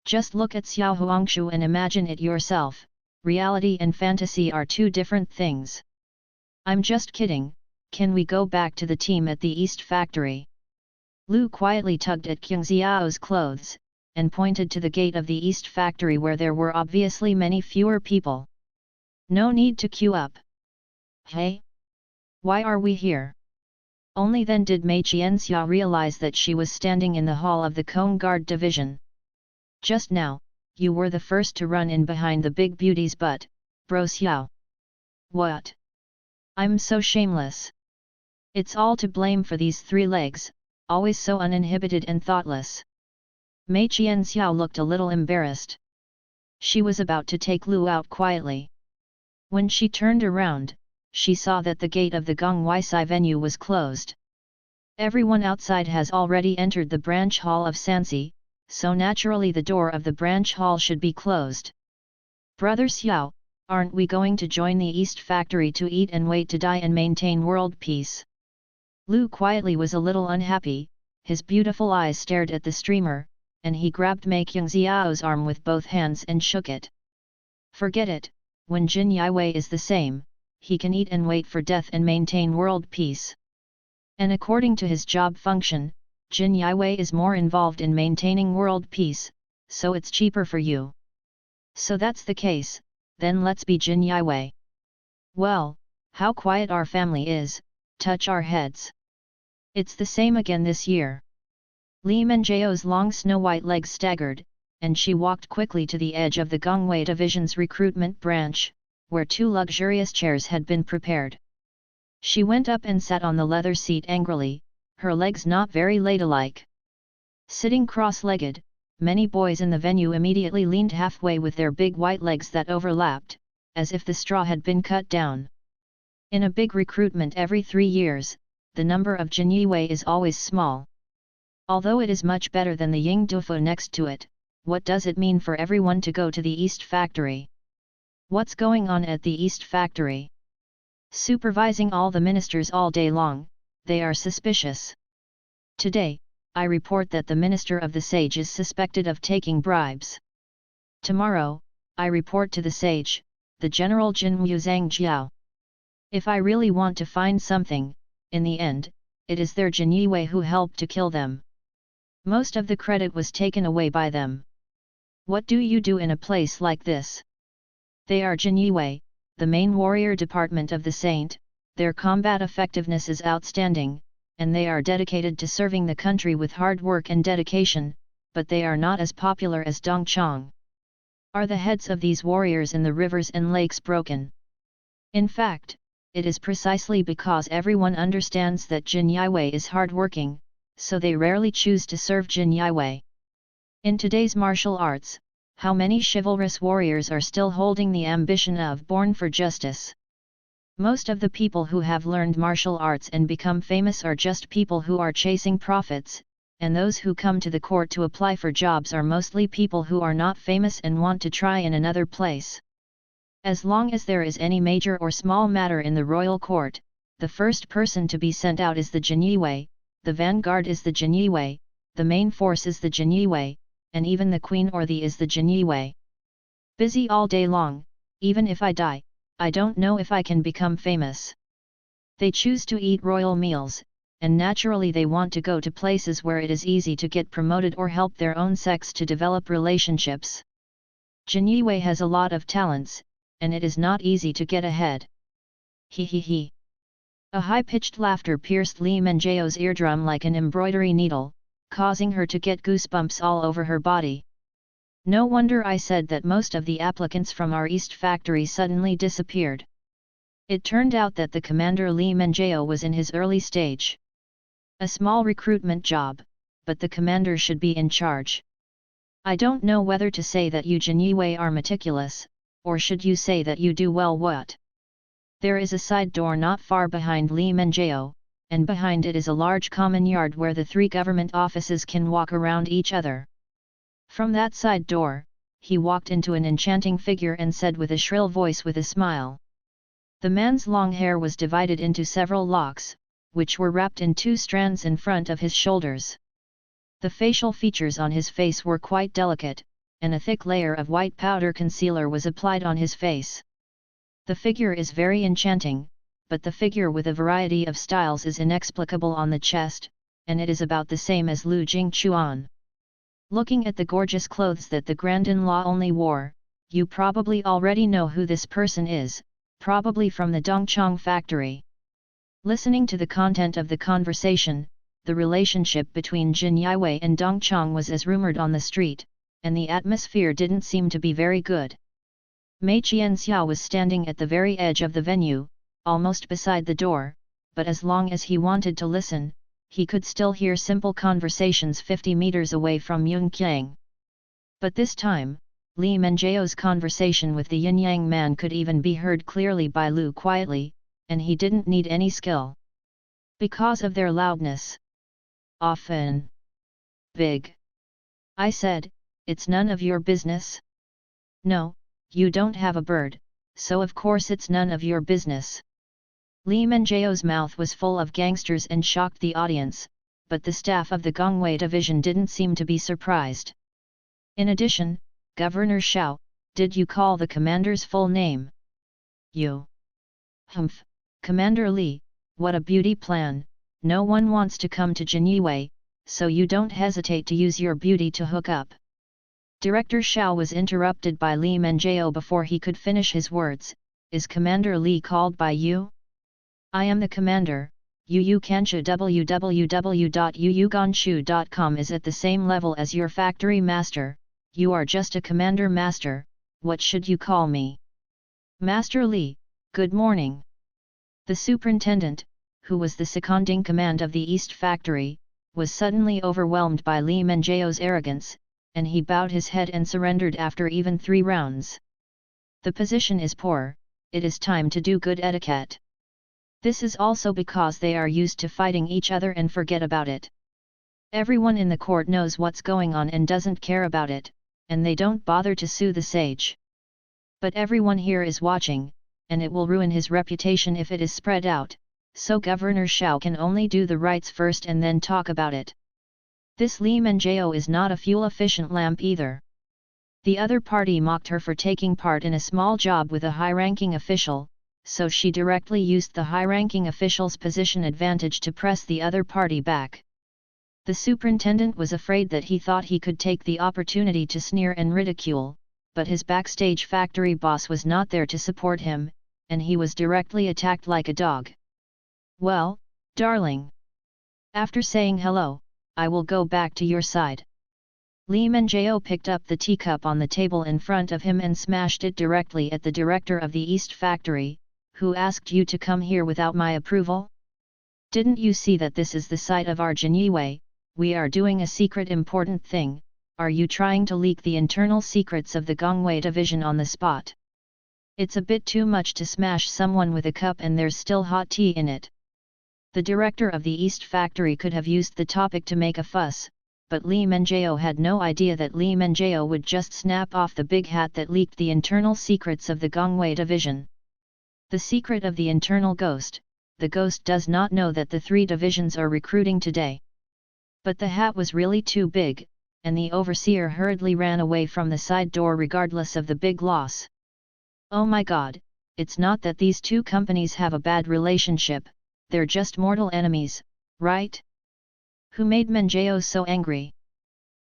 S1: Just look at Xiao Huangshu and imagine it yourself. Reality and fantasy are two different things. I'm just kidding, can we go back to the team at the East Factory? Lu quietly tugged at Qingxiao's clothes, and pointed to the gate of the East Factory where there were obviously many fewer people. No need to queue up. Hey? Why are we here? Only then did Mei Qianxiao realize that she was standing in the hall of the Cone Guard Division. Just now, you were the first to run in behind the big beauty's butt, Bro Xiao. What? I'm so shameless. It's all to blame for these 3 legs, always so uninhibited and thoughtless. Mei Qianxiao looked a little embarrassed. She was about to take Lu out quietly. When she turned around, she saw that the gate of the Gongweisai venue was closed. Everyone outside has already entered the branch hall of Sanxi, so naturally the door of the branch hall should be closed. Brother Xiao, aren't we going to join the East Factory to eat and wait to die and maintain world peace? Lu quietly was a little unhappy, his beautiful eyes stared at the streamer, and he grabbed Mei Qingxiao's arm with both hands and shook it. Forget it, when Jin Yiwei is the same, he can eat and wait for death and maintain world peace. And according to his job function, Jin Yiwei is more involved in maintaining world peace, so it's cheaper for you. So that's the case, then let's be Jin Yiwei. Well, how quiet our family is, touch our heads. It's the same again this year. Li Menjiao's long snow-white legs staggered, and she walked quickly to the edge of the Gongwei Division's recruitment branch, where 2 luxurious chairs had been prepared. She went up and sat on the leather seat angrily, her legs not very ladylike. Sitting cross-legged, many boys in the venue immediately leaned halfway with their big white legs that overlapped, as if the straw had been cut down. In a big recruitment every 3 years, the number of Jin Yiwei is always small. Although it is much better than the Ying Dufu next to it, what does it mean for everyone to go to the East Factory? What's going on at the East Factory? Supervising all the ministers all day long, they are suspicious. Today, I report that the minister of the sage is suspected of taking bribes. Tomorrow, I report to the sage, the general Jinwu Zhangjiao. If I really want to find something, in the end, it is their Jin Yiwei who helped to kill them. Most of the credit was taken away by them. What do you do in a place like this? They are Jin Yiwei, the main warrior department of the Saint, their combat effectiveness is outstanding, and they are dedicated to serving the country with hard work and dedication, but they are not as popular as Dongchang. Are the heads of these warriors in the rivers and lakes broken? In fact, it is precisely because everyone understands that Jin Yiwei is hard-working, so they rarely choose to serve Jin Yiwei. In today's martial arts, how many chivalrous warriors are still holding the ambition of born for justice? Most of the people who have learned martial arts and become famous are just people who are chasing profits, and those who come to the court to apply for jobs are mostly people who are not famous and want to try in another place. As long as there is any major or small matter in the royal court, the first person to be sent out is the Jin Yiwei, the vanguard is the Jin Yiwei, the main force is the Jin Yiwei, and even the queen or the is the Jin Yiwei. Busy all day long, even if I die, I don't know if I can become famous. They choose to eat royal meals, and naturally they want to go to places where it is easy to get promoted or help their own sex to develop relationships. Jin Yiwei has a lot of talents, and it is not easy to get ahead. He he he. A high-pitched laughter pierced Li Menjiao's eardrum like an embroidery needle, causing her to get goosebumps all over her body. No wonder I said that most of the applicants from our East factory suddenly disappeared. It turned out that the commander Li Menjiao was in his early stage. A small recruitment job, but the commander should be in charge. I don't know whether to say that you Jin Yiwei are meticulous, or should you say that you do well what? There is a side door not far behind Li Menjiao, and behind it is a large common yard where the 3 government offices can walk around each other. From that side door, he walked into an enchanting figure and said with a shrill voice with a smile. The man's long hair was divided into several locks, which were wrapped in 2 strands in front of his shoulders. The facial features on his face were quite delicate, and a thick layer of white powder concealer was applied on his face. The figure is very enchanting, but the figure with a variety of styles is inexplicable on the chest, and it is about the same as Lu Jingchuan. Looking at the gorgeous clothes that the grand-in-law only wore, you probably already know who this person is, probably from the Dongchang factory. Listening to the content of the conversation, the relationship between Jin Yiwei and Dongchang was as rumored on the street, and the atmosphere didn't seem to be very good. Mei Qianxiao was standing at the very edge of the venue, almost beside the door, but as long as he wanted to listen, he could still hear simple conversations 50 meters away from Yunqiang. But this time, Li Menjiao's conversation with the yin-yang man could even be heard clearly by Lu quietly, and he didn't need any skill. Because of their loudness. Often. Big. I said, it's none of your business? No, you don't have a bird, so of course it's none of your business. Li Menjiao's mouth was full of gangsters and shocked the audience, but the staff of the Gongwei division didn't seem to be surprised. In addition, Governor Xiao, did you call the commander's full name? You. Humph, Commander Li, what a beauty plan, no one wants to come to Jin Yiwei, so you don't hesitate to use your beauty to hook up. Director Xiao was interrupted by Li Menjiao before he could finish his words. Is Commander Li called by you? I am the commander. Yu Kanshu www.yuyuganshu.com is at the same level as your factory master. You are just a commander master. What should you call me? Master Li, good morning. The superintendent, who was the seconding command of the East factory, was suddenly overwhelmed by Li Menjiao's arrogance, and he bowed his head and surrendered after even 3 rounds. The position is poor, it is time to do good etiquette. This is also because they are used to fighting each other and forget about it. Everyone in the court knows what's going on and doesn't care about it, and they don't bother to sue the sage. But everyone here is watching, and it will ruin his reputation if it is spread out, so Governor Xiao can only do the rights first and then talk about it. This Li Menjiao is not a fuel-efficient lamp either. The other party mocked her for taking part in a small job with a high-ranking official, so she directly used the high-ranking official's position advantage to press the other party back. The superintendent was afraid that he thought he could take the opportunity to sneer and ridicule, but his backstage factory boss was not there to support him, and he was directly attacked like a dog. Well, darling. After saying hello, I will go back to your side. Li Menjiao picked up the teacup on the table in front of him and smashed it directly at the director of the East factory, who asked you to come here without my approval? Didn't you see that this is the site of our Jin Yiwei? We are doing a secret important thing. Are you trying to leak the internal secrets of the Gongwei division on the spot? It's a bit too much to smash someone with a cup and there's still hot tea in it. The director of the East factory could have used the topic to make a fuss, but Li Menjiao had no idea that Li Menjiao would just snap off the big hat that leaked the internal secrets of the Gongwei division. The secret of the internal ghost, the ghost does not know that the 3 divisions are recruiting today. But the hat was really too big, and the overseer hurriedly ran away from the side door regardless of the big loss. Oh my god, it's not that these 2 companies have a bad relationship, they're just mortal enemies, right? Who made Menjao so angry?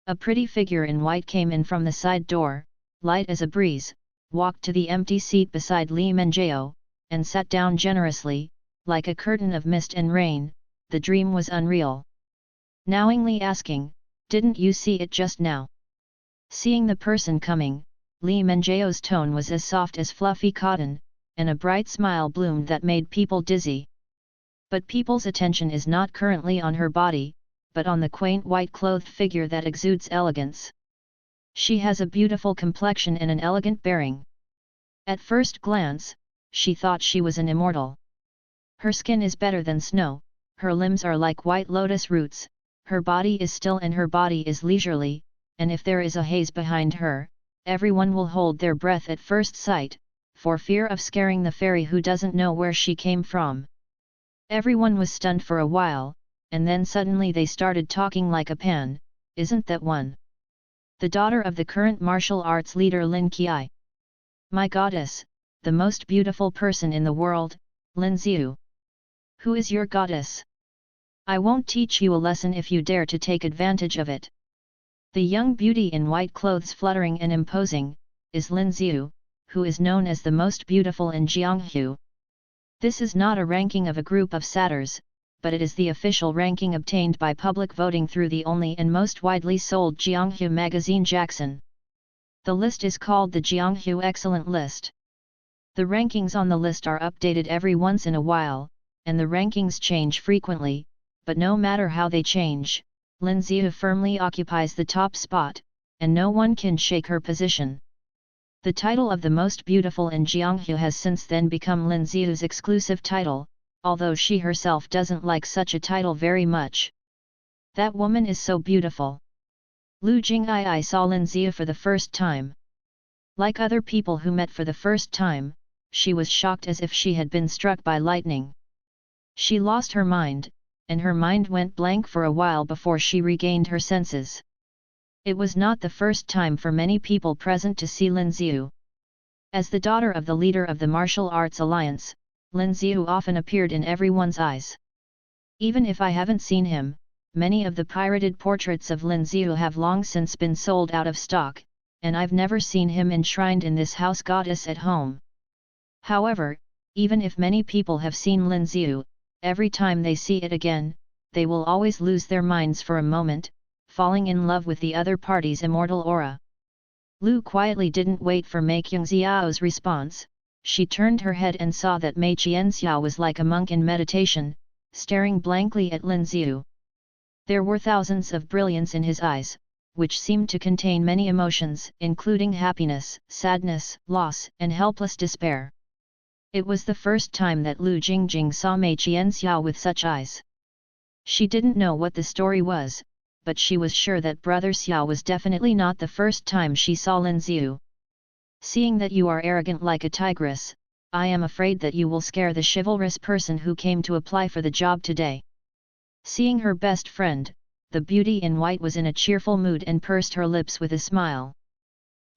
S1: A pretty figure in white came in from the side door, light as a breeze, walked to the empty seat beside Li Menjao, and sat down generously, like a curtain of mist and rain. The dream was unreal. Knowingly asking, "Didn't you see it just now?" Seeing the person coming, Li Menjao's tone was as soft as fluffy cotton, and a bright smile bloomed that made people dizzy. But people's attention is not currently on her body, but on the quaint white-clothed figure that exudes elegance. She has a beautiful complexion and an elegant bearing. At first glance, she thought she was an immortal. Her skin is better than snow, her limbs are like white lotus roots, her body is still and her body is leisurely, and if there is a haze behind her, everyone will hold their breath at first sight, for fear of scaring the fairy who doesn't know where she came from. Everyone was stunned for a while, and then suddenly they started talking like a pan. Isn't that one? The daughter of the current martial arts leader Lin Qiai. My goddess, the most beautiful person in the world, Lin Xiu. Who is your goddess? I won't teach you a lesson if you dare to take advantage of it. The young beauty in white clothes fluttering and imposing, is Lin Xiu, who is known as the most beautiful in Jianghu. This is not a ranking of a group of satyrs, but it is the official ranking obtained by public voting through the only and most widely sold Jianghu magazine Jackson. The list is called the Jianghu Excellent List. The rankings on the list are updated every once in a while, and the rankings change frequently, but no matter how they change, Lin Xiu firmly occupies the top spot, and no one can shake her position. The title of the most beautiful in Jianghu has since then become Lin Xiu's exclusive title, although she herself doesn't like such a title very much. That woman is so beautiful. Lu Jing'ai saw Lin Xiu for the first time. Like other people who met for the first time, she was shocked as if she had been struck by lightning. She lost her mind, and her mind went blank for a while before she regained her senses. It was not the first time for many people present to see Lin Xiu. As the daughter of the leader of the Martial Arts Alliance, Lin Xiu often appeared in everyone's eyes. Even if I haven't seen him, many of the pirated portraits of Lin Xiu have long since been sold out of stock, and I've never seen him enshrined in this house goddess at home. However, even if many people have seen Lin Xiu, every time they see it again, they will always lose their minds for a moment, falling in love with the other party's immortal aura. Lu quietly didn't wait for Mei Qingxiao's response. She turned her head and saw that Mei Qianxiao was like a monk in meditation, staring blankly at Lin Xiu. There were thousands of brilliance in his eyes, which seemed to contain many emotions, including happiness, sadness, loss, and helpless despair. It was the first time that Lu Jingjing saw Mei Qianxiao with such eyes. She didn't know what the story was, but she was sure that Brother Xiao was definitely not the first time she saw Lin Xiu. Seeing that you are arrogant like a tigress, I am afraid that you will scare the chivalrous person who came to apply for the job today. Seeing her best friend, the beauty in white was in a cheerful mood and pursed her lips with a smile.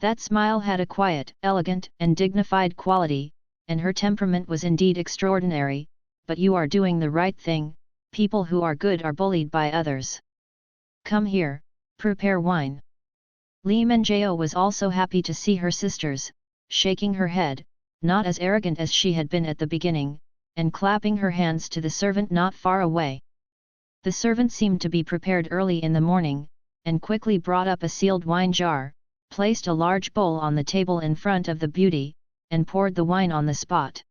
S1: That smile had a quiet, elegant, and dignified quality, and her temperament was indeed extraordinary. But you are doing the right thing. People who are good are bullied by others. Come here, prepare wine. Li Menjao was also happy to see her sisters, shaking her head, not as arrogant as she had been at the beginning, and clapping her hands to the servant not far away. The servant seemed to be prepared early in the morning, and quickly brought up a sealed wine jar, placed a large bowl on the table in front of the beauty, and poured the wine on the spot.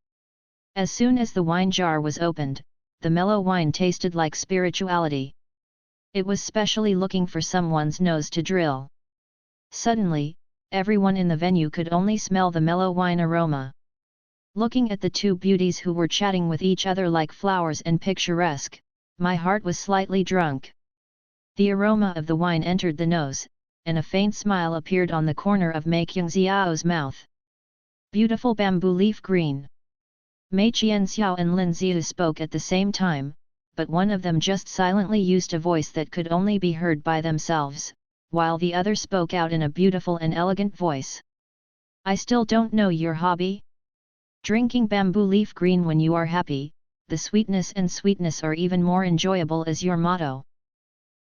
S1: As soon as the wine jar was opened, the mellow wine tasted like spirituality. It was specially looking for someone's nose to drill. Suddenly, everyone in the venue could only smell the mellow wine aroma. Looking at the two beauties who were chatting with each other like flowers and picturesque, my heart was slightly drunk. The aroma of the wine entered the nose, and a faint smile appeared on the corner of Mei Qingxiao's mouth. Beautiful bamboo leaf green. Mei Qianxiao and Lin Xiu spoke at the same time, but one of them just silently used a voice that could only be heard by themselves, while the other spoke out in a beautiful and elegant voice. I still don't know your hobby? Drinking bamboo leaf green when you are happy, the sweetness and sweetness are even more enjoyable as your motto.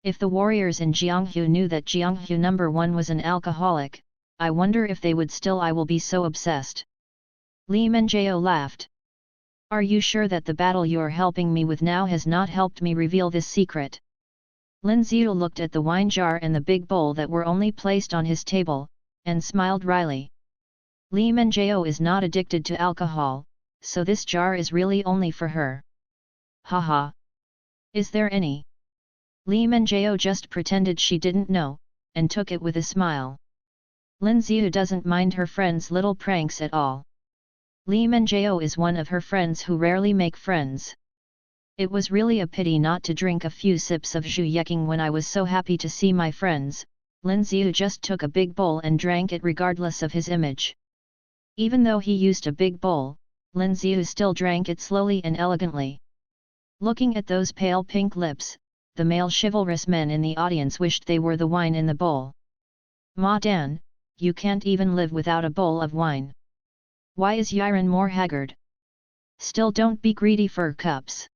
S1: If the warriors in Jianghu knew that Jianghu number 1 was an alcoholic, I wonder if they would still I will be so obsessed. Li Menjiao laughed. Are you sure that the battle you're helping me with now has not helped me reveal this secret? Lin Ziyu looked at the wine jar and the big bowl that were only placed on his table, and smiled wryly. Li Menjiao is not addicted to alcohol, so this jar is really only for her. Haha. Is there any? Li Menjiao just pretended she didn't know, and took it with a smile. Lin Ziyu doesn't mind her friend's little pranks at all. Li Menjiao is one of her friends who rarely make friends. It was really a pity not to drink a few sips of Zhu Yeking when I was so happy to see my friends. Lin Ziyu just took a big bowl and drank it regardless of his image. Even though he used a big bowl, Lin Ziyu still drank it slowly and elegantly. Looking at those pale pink lips, the male chivalrous men in the audience wished they were the wine in the bowl. Ma Dan, you can't even live without a bowl of wine. Why is Yiren more haggard? Still don't be greedy for cups.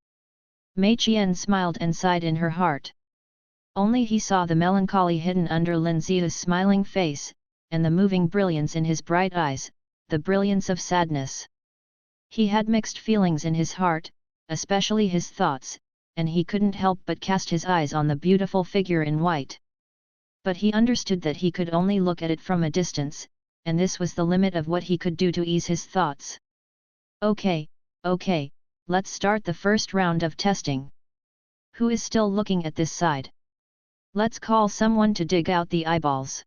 S1: Mei Qian smiled and sighed in her heart. Only he saw the melancholy hidden under Lin Ziyu's smiling face, and the moving brilliance in his bright eyes, the brilliance of sadness. He had mixed feelings in his heart, especially his thoughts, and he couldn't help but cast his eyes on the beautiful figure in white. But he understood that he could only look at it from a distance, and this was the limit of what he could do to ease his thoughts. Okay, let's start the first round of testing. Who is still looking at this side? Let's call someone to dig out the eyeballs.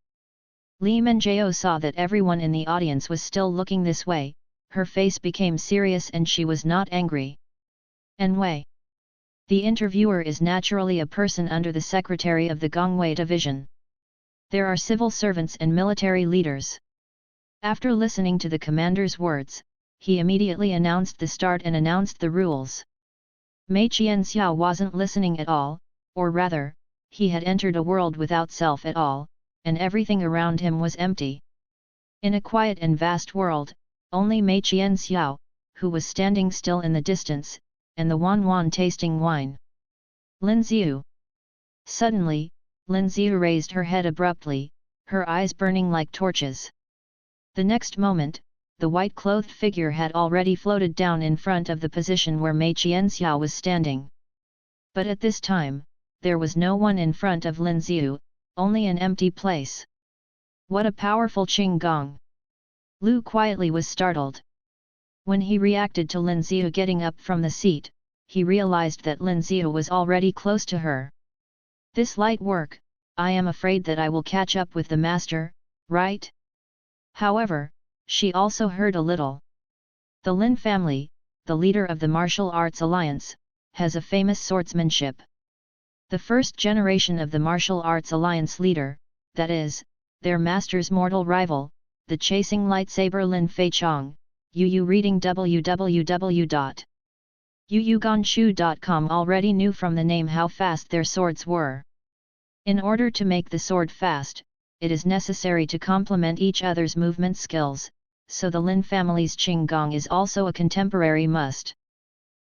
S1: Li Menjiao saw that everyone in the audience was still looking this way, her face became serious and she was not angry. Anwei. The interviewer is naturally a person under the secretary of the Gongwei division. There are civil servants and military leaders. After listening to the commander's words, he immediately announced the start and announced the rules. Mei Qianxiao wasn't listening at all, or rather, he had entered a world without self at all, and everything around him was empty. In a quiet and vast world, only Mei Qianxiao, who was standing still in the distance, and the Wan tasting wine. Lin Ziyu. Suddenly, Lin Ziyu raised her head abruptly, her eyes burning like torches. The next moment, the white-clothed figure had already floated down in front of the position where Mei Qianxiao was standing. But at this time, there was no one in front of Lin Ziyu, only an empty place. What a powerful Qing Gong! Lu quietly was startled. When he reacted to Lin Ziyu getting up from the seat, he realized that Lin Ziyu was already close to her. This light work, I am afraid that I will catch up with the master, right? However, she also heard a little. The Lin family, the leader of the martial arts alliance, has a famous swordsmanship. The first generation of the martial arts alliance leader, that is, their master's mortal rival, the chasing lightsaber Lin Feichong, Yu reading www.yuyuganshu.com already knew from the name how fast their swords were. In order to make the sword fast, it is necessary to complement each other's movement skills, so the Lin family's Qing Gong is also a contemporary must.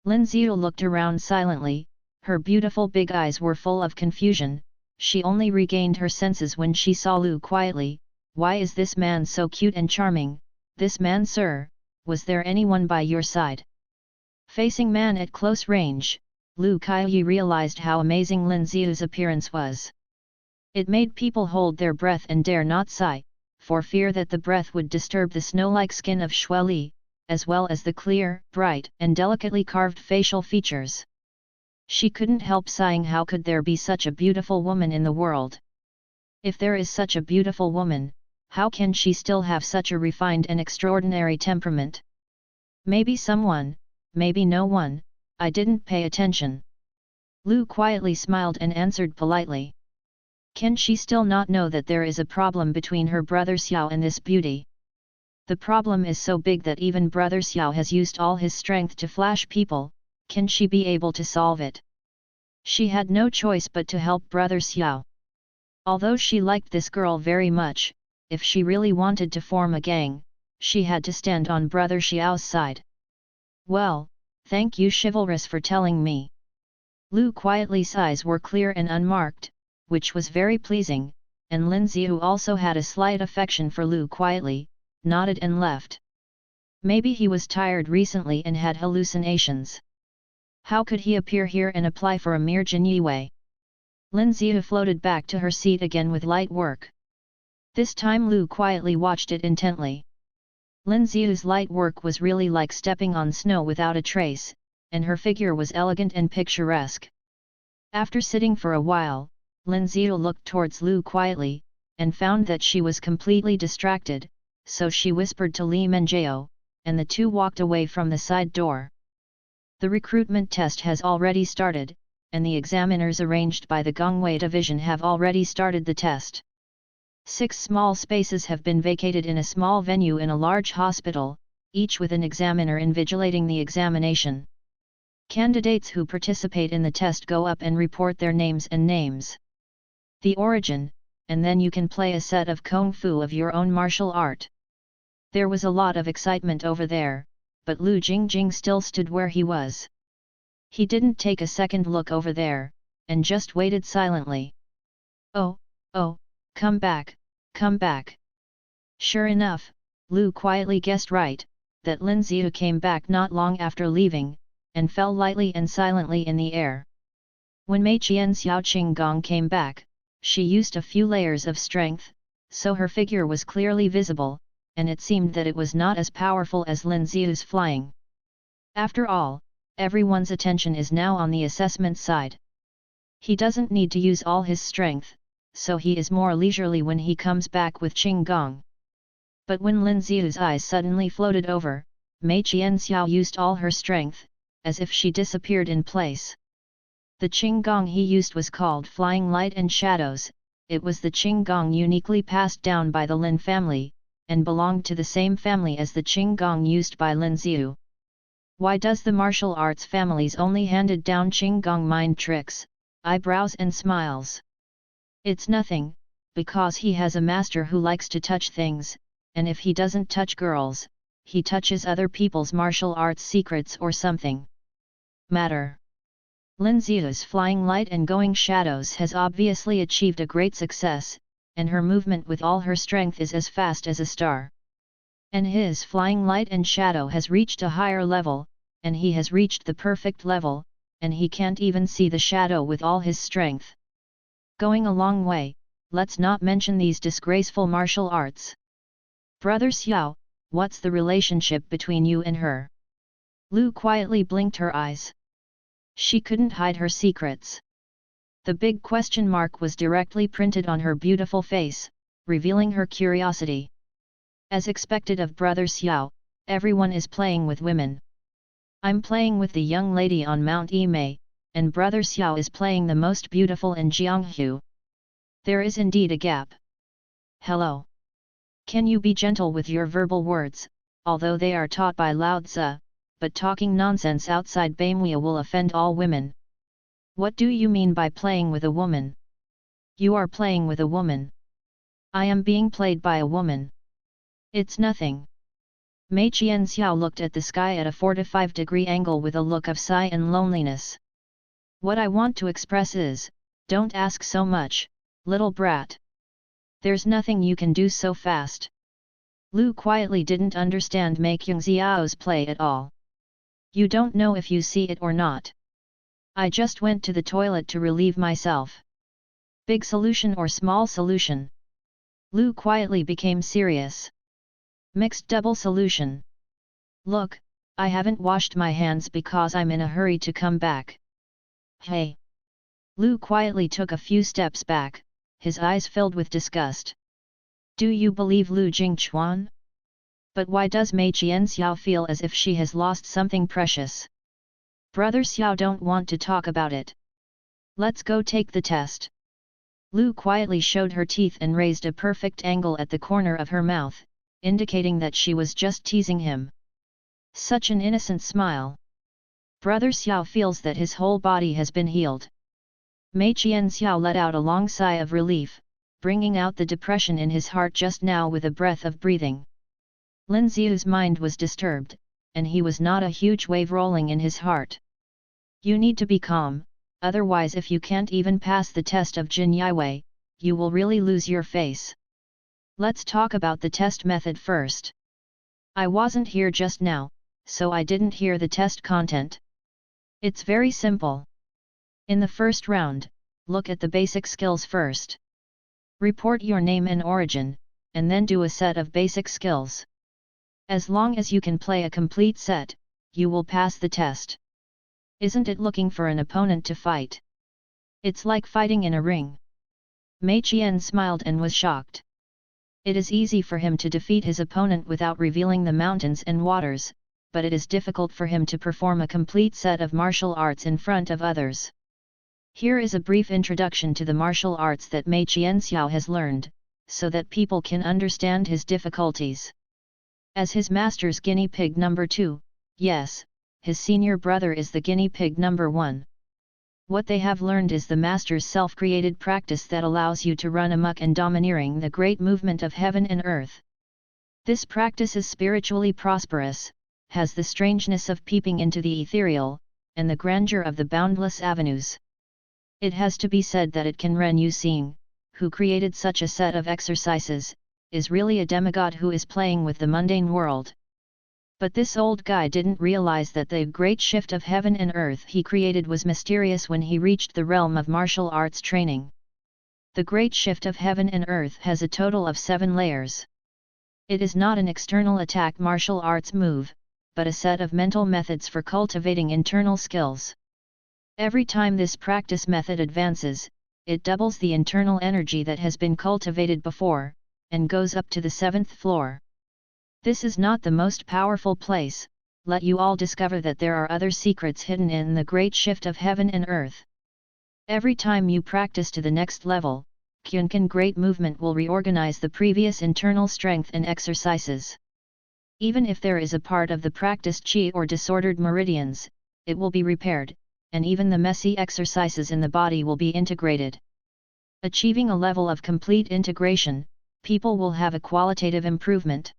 S1: Lin Ziyu looked around silently, her beautiful big eyes were full of confusion, she only regained her senses when she saw Lu quietly. Why is this man so cute and charming? This man, sir, was there anyone by your side? Facing man at close range, Lu Kaiyi realized how amazing Lin Ziyu's appearance was. It made people hold their breath and dare not sigh, for fear that the breath would disturb the snow-like skin of Xueli, as well as the clear, bright and delicately carved facial features. She couldn't help sighing. How could there be such a beautiful woman in the world? If there is such a beautiful woman, how can she still have such a refined and extraordinary temperament? Maybe someone, maybe no one, I didn't pay attention. Lu quietly smiled and answered politely. Can she still not know that there is a problem between her brother Xiao and this beauty? The problem is so big that even brother Xiao has used all his strength to flash people. Can she be able to solve it? She had no choice but to help brother Xiao. Although she liked this girl very much, if she really wanted to form a gang, she had to stand on brother Xiao's side. Well, Thank you chivalrous for telling me. Lu Quietly's eyes were clear and unmarked, which was very pleasing, and Lin Ziyu also had a slight affection for Lu Quietly, nodded and left. Maybe he was tired recently and had hallucinations. How could he appear here and apply for a mere Jinyue? Lin Ziyu floated back to her seat again with light work. This time Lu Quietly watched it intently. Lin Ziyu's light work was really like stepping on snow without a trace, and her figure was elegant and picturesque. After sitting for a while, Lin Ziyu looked towards Lu Quietly, and found that she was completely distracted, so she whispered to Li Menjiao, and the two walked away from the side door. The recruitment test has already started, and the examiners arranged by the Gongwei division have already started the test. 6 small spaces have been vacated in a small venue in a large hospital, each with an examiner invigilating the examination. Candidates who participate in the test go up and report their names and names. The origin, and then you can play a set of Kung Fu of your own martial art. There was a lot of excitement over there, but Lu Jingjing still stood where he was. He didn't take a second look over there, and just waited silently. Oh, come back, come back. Sure enough, Lu Quietly guessed right, that Lin Ziyu came back not long after leaving, and fell lightly and silently in the air. When Mei Qian Xiao Qing Gong came back, she used a few layers of strength, so her figure was clearly visible, and it seemed that it was not as powerful as Lin Ziyu's flying. After all, everyone's attention is now on the assessment side. He doesn't need to use all his strength, so he is more leisurely when he comes back with Qing Gong. But when Lin Ziyu's eyes suddenly floated over, Mei Qian Xiao used all her strength, as if she disappeared in place. The Qing Gong he used was called Flying Light and Shadows. It was the Qing Gong uniquely passed down by the Lin family, and belonged to the same family as the Qing Gong used by Lin Ziyu. Why does the martial arts families only handed down Qing Gong mind tricks, eyebrows and smiles? It's nothing, because he has a master who likes to touch things, and if he doesn't touch girls, he touches other people's martial arts secrets or something. Matter. Lin Ziyu's flying light and going shadows has obviously achieved a great success, and her movement with all her strength is as fast as a star. And his flying light and shadow has reached a higher level, and he has reached the perfect level, and he can't even see the shadow with all his strength. Going a long way, let's not mention these disgraceful martial arts. Brother Xiao, what's the relationship between you and her? Lu quietly blinked her eyes. She couldn't hide her secrets. The big question mark was directly printed on her beautiful face, revealing her curiosity. As expected of Brother Xiao, everyone is playing with women. I'm playing with the young lady on Mount Yimei, and Brother Xiao is playing the most beautiful in Jianghu. There is indeed a gap. Hello. Can you be gentle with your verbal words, although they are taught by Lao Tzu, but talking nonsense outside Baimuya will offend all women. What do you mean by playing with a woman? You are playing with a woman. I am being played by a woman. It's nothing. Mei Qian Xiao looked at the sky at a 45-degree angle with a look of sigh and loneliness. What I want to express is, don't ask so much, little brat. There's nothing you can do so fast. Lu quietly didn't understand Mei Qian Xiao's play at all. You don't know if you see it or not. I just went to the toilet to relieve myself. Big solution or small solution? Lu quietly became serious. Mixed double solution. Look, I haven't washed my hands because I'm in a hurry to come back. Hey! Lu quietly took a few steps back, his eyes filled with disgust. Do you believe Lu Jingchuan? But why does Mei Qian Xiao feel as if she has lost something precious? Brother Xiao don't want to talk about it. Let's go take the test. Lu quietly showed her teeth and raised a perfect angle at the corner of her mouth, indicating that she was just teasing him. Such an innocent smile. Brother Xiao feels that his whole body has been healed. Mei Qian Xiao let out a long sigh of relief, bringing out the depression in his heart just now with a breath of breathing. Lin Ziyu's mind was disturbed, and he was not a huge wave rolling in his heart. You need to be calm, otherwise if you can't even pass the test of Jin Yiwei, you will really lose your face. Let's talk about the test method first. I wasn't here just now, so I didn't hear the test content. It's very simple. In the first round, look at the basic skills first. Report your name and origin, and then do a set of basic skills. As long as you can play a complete set, you will pass the test. Isn't it looking for an opponent to fight? It's like fighting in a ring. Mei Qian smiled and was shocked. It is easy for him to defeat his opponent without revealing the mountains and waters, but it is difficult for him to perform a complete set of martial arts in front of others. Here is a brief introduction to the martial arts that Mei Qianxiao has learned, so that people can understand his difficulties. As his master's guinea pig number 2, yes, his senior brother is the guinea pig number 1. What they have learned is the master's self-created practice that allows you to run amok and domineering the great movement of heaven and earth. This practice is spiritually prosperous, has the strangeness of peeping into the ethereal, and the grandeur of the boundless avenues. It has to be said that it can Ren Yu Xing, who created such a set of exercises, is really a demigod who is playing with the mundane world. But this old guy didn't realize that the great shift of heaven and earth he created was mysterious when he reached the realm of martial arts training. The great shift of heaven and earth has a total of 7 layers. It is not an external attack martial arts move, but a set of mental methods for cultivating internal skills. Every time this practice method advances, it doubles the internal energy that has been cultivated before, and goes up to the 7th floor. This is not the most powerful place, let you all discover that there are other secrets hidden in the great shift of heaven and earth. Every time you practice to the next level, Kyunkan great movement will reorganize the previous internal strength and exercises. Even if there is a part of the practiced qi or disordered meridians, it will be repaired, and even the messy exercises in the body will be integrated. Achieving a level of complete integration, people will have a qualitative improvement.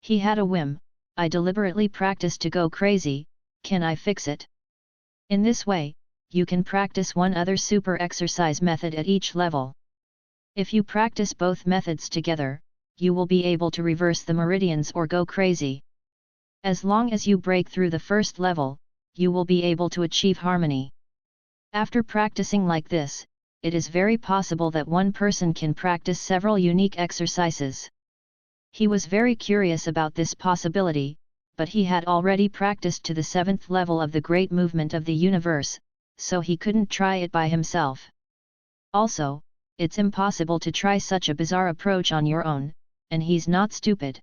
S1: He had a whim, I deliberately practiced to go crazy, can I fix it? In this way, you can practice one other super exercise method at each level. If you practice both methods together, you will be able to reverse the meridians or go crazy. As long as you break through the first level, you will be able to achieve harmony. After practicing like this, it is very possible that one person can practice several unique exercises. He was very curious about this possibility, but he had already practiced to the 7th level of the great movement of the universe, so he couldn't try it by himself. Also, it's impossible to try such a bizarre approach on your own, and he's not stupid.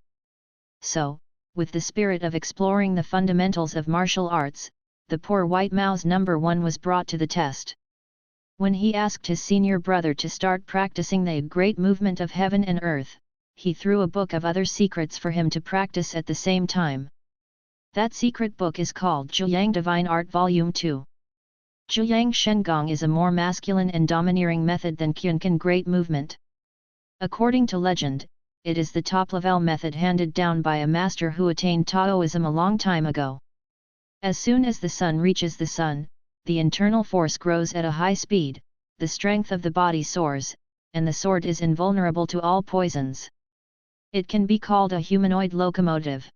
S1: So, with the spirit of exploring the fundamentals of martial arts, the poor white mouse number 1 was brought to the test. When he asked his senior brother to start practicing the great movement of heaven and earth, he threw a book of other secrets for him to practice at the same time. That secret book is called Zhuyang Divine Art Volume 2. Zhuyang Shengong is a more masculine and domineering method than Kyunkan Great Movement. According to legend, it is the top-level method handed down by a master who attained Taoism a long time ago. As soon as the sun reaches the sun, the internal force grows at a high speed, the strength of the body soars, and the sword is invulnerable to all poisons. It can be called a humanoid locomotive.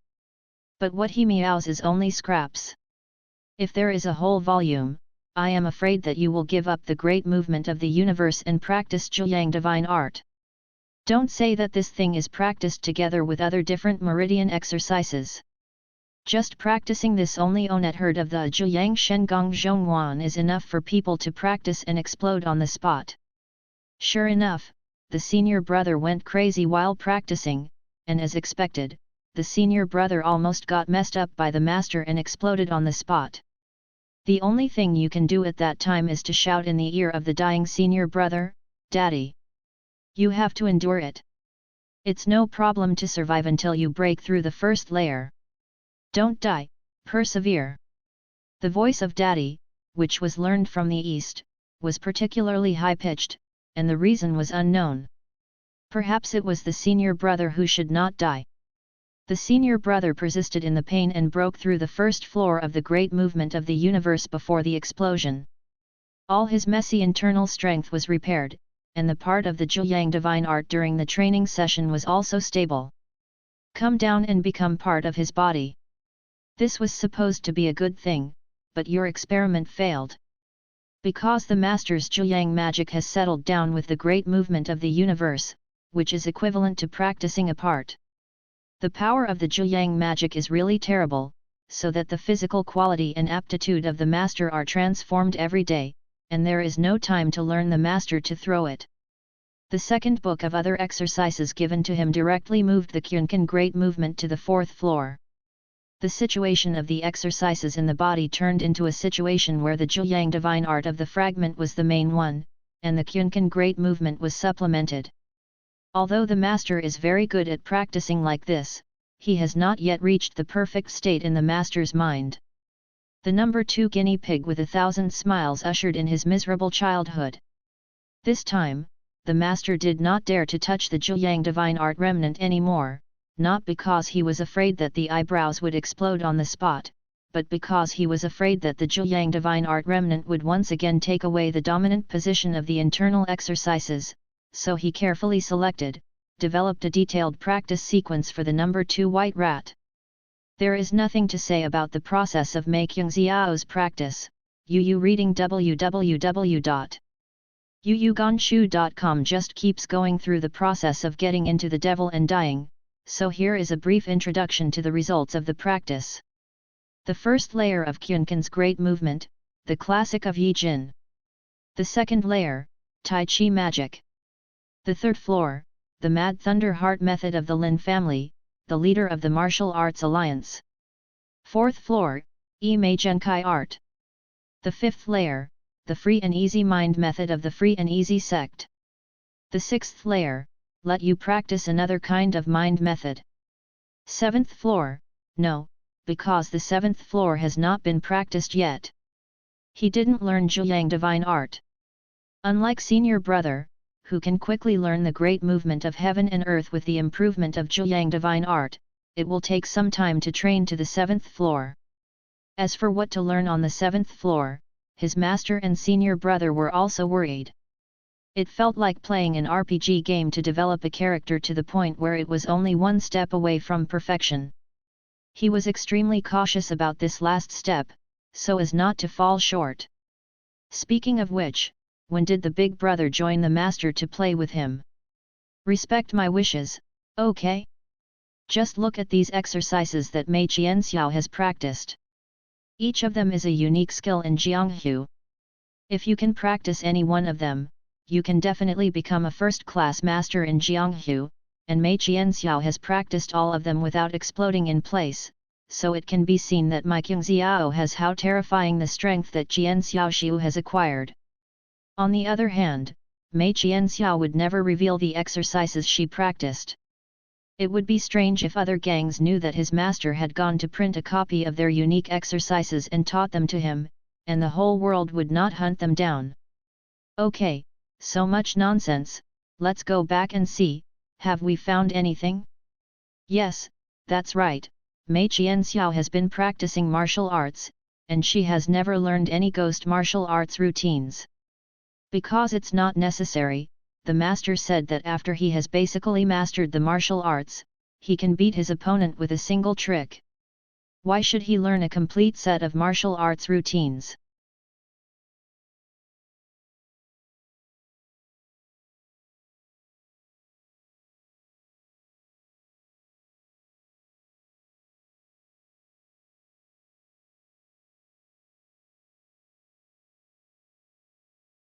S1: But what he meows is only scraps. If there is a whole volume, I am afraid that you will give up the great movement of the universe and practice Zhuyang Divine Art. Don't say that this thing is practiced together with other different meridian exercises. Just practicing this only on at heard of the Zhuyang Shengong Zhonghuan is enough for people to practice and explode on the spot. Sure enough, the senior brother went crazy while practicing, and as expected, the senior brother almost got messed up by the master and exploded on the spot. The only thing you can do at that time is to shout in the ear of the dying senior brother, "Daddy! You have to endure it. It's no problem to survive until you break through the first layer. Don't die, persevere." The voice of Daddy, which was learned from the East, was particularly high-pitched, and the reason was unknown. Perhaps it was the senior brother who should not die. The senior brother persisted in the pain and broke through the first floor of the great movement of the universe before the explosion. All his messy internal strength was repaired, and the part of the Zhuyang divine art during the training session was also stable. Come down and become part of his body. This was supposed to be a good thing, but your experiment failed. Because the master's Zhuyang magic has settled down with the great movement of the universe, which is equivalent to practicing apart. The power of the Zhuyang magic is really terrible, so that the physical quality and aptitude of the master are transformed every day, and there is no time to learn the master to throw it. The second book of other exercises given to him directly moved the Kyunkan great movement to the fourth floor. The situation of the exercises in the body turned into a situation where the Zhuyang divine art of the fragment was the main one, and the Kyunkan great movement was supplemented. Although the master is very good at practicing like this, he has not yet reached the perfect state in the master's mind. The number 2 guinea pig with 1,000 smiles ushered in his miserable childhood. This time, the master did not dare to touch the Zhuyang divine art remnant anymore, not because he was afraid that the eyebrows would explode on the spot, but because he was afraid that the Zhuyang divine art remnant would once again take away the dominant position of the internal exercises, so he carefully developed a detailed practice sequence for the number 2 white rat. There is nothing to say about the process of Mei Qingxiao's practice. Reading www.yuyugonshu.com just keeps going through the process of getting into the devil and dying, so here is a brief introduction to the results of the practice. The first layer of Kyunkan's great movement, the classic of Yi Jin. The second layer, Tai Chi magic. The third floor, the Mad Thunder Heart method of the Lin family, the leader of the Martial Arts Alliance. Fourth floor, Yi Mei Genkai art. The fifth layer, the Free and Easy Mind method of the Free and Easy sect. The sixth layer, let you practice another kind of mind method. Seventh floor, no, because the seventh floor has not been practiced yet. He didn't learn Zhuyang divine art. Unlike senior brother, who can quickly learn the great movement of heaven and earth with the improvement of Zhuyang divine art, it will take some time to train to the seventh floor. As for what to learn on the seventh floor, his master and senior brother were also worried. It felt like playing an RPG game to develop a character to the point where it was only one step away from perfection. He was extremely cautious about this last step, so as not to fall short. Speaking of which, when did the big brother join the master to play with him? Respect my wishes, okay? Just look at these exercises that Mei Qianxiao has practiced. Each of them is a unique skill in Jianghu. If you can practice any one of them, you can definitely become a first-class master in Jianghu, and Mei Qianxiao has practiced all of them without exploding in place, so it can be seen that Mei Qingxiao has how terrifying the strength that Qianxiao Xiu has acquired. On the other hand, Mei Qianxiao would never reveal the exercises she practiced. It would be strange if other gangs knew that his master had gone to print a copy of their unique exercises and taught them to him, and the whole world would not hunt them down. Okay, so much nonsense, let's go back and see, have we found anything? Yes, that's right, Mei Qianxiao has been practicing martial arts, and she has never learned any ghost martial arts routines. Because it's not necessary, the master said that after he has basically mastered the martial arts, he can beat his opponent with a single trick. Why should he learn a complete set of martial arts routines?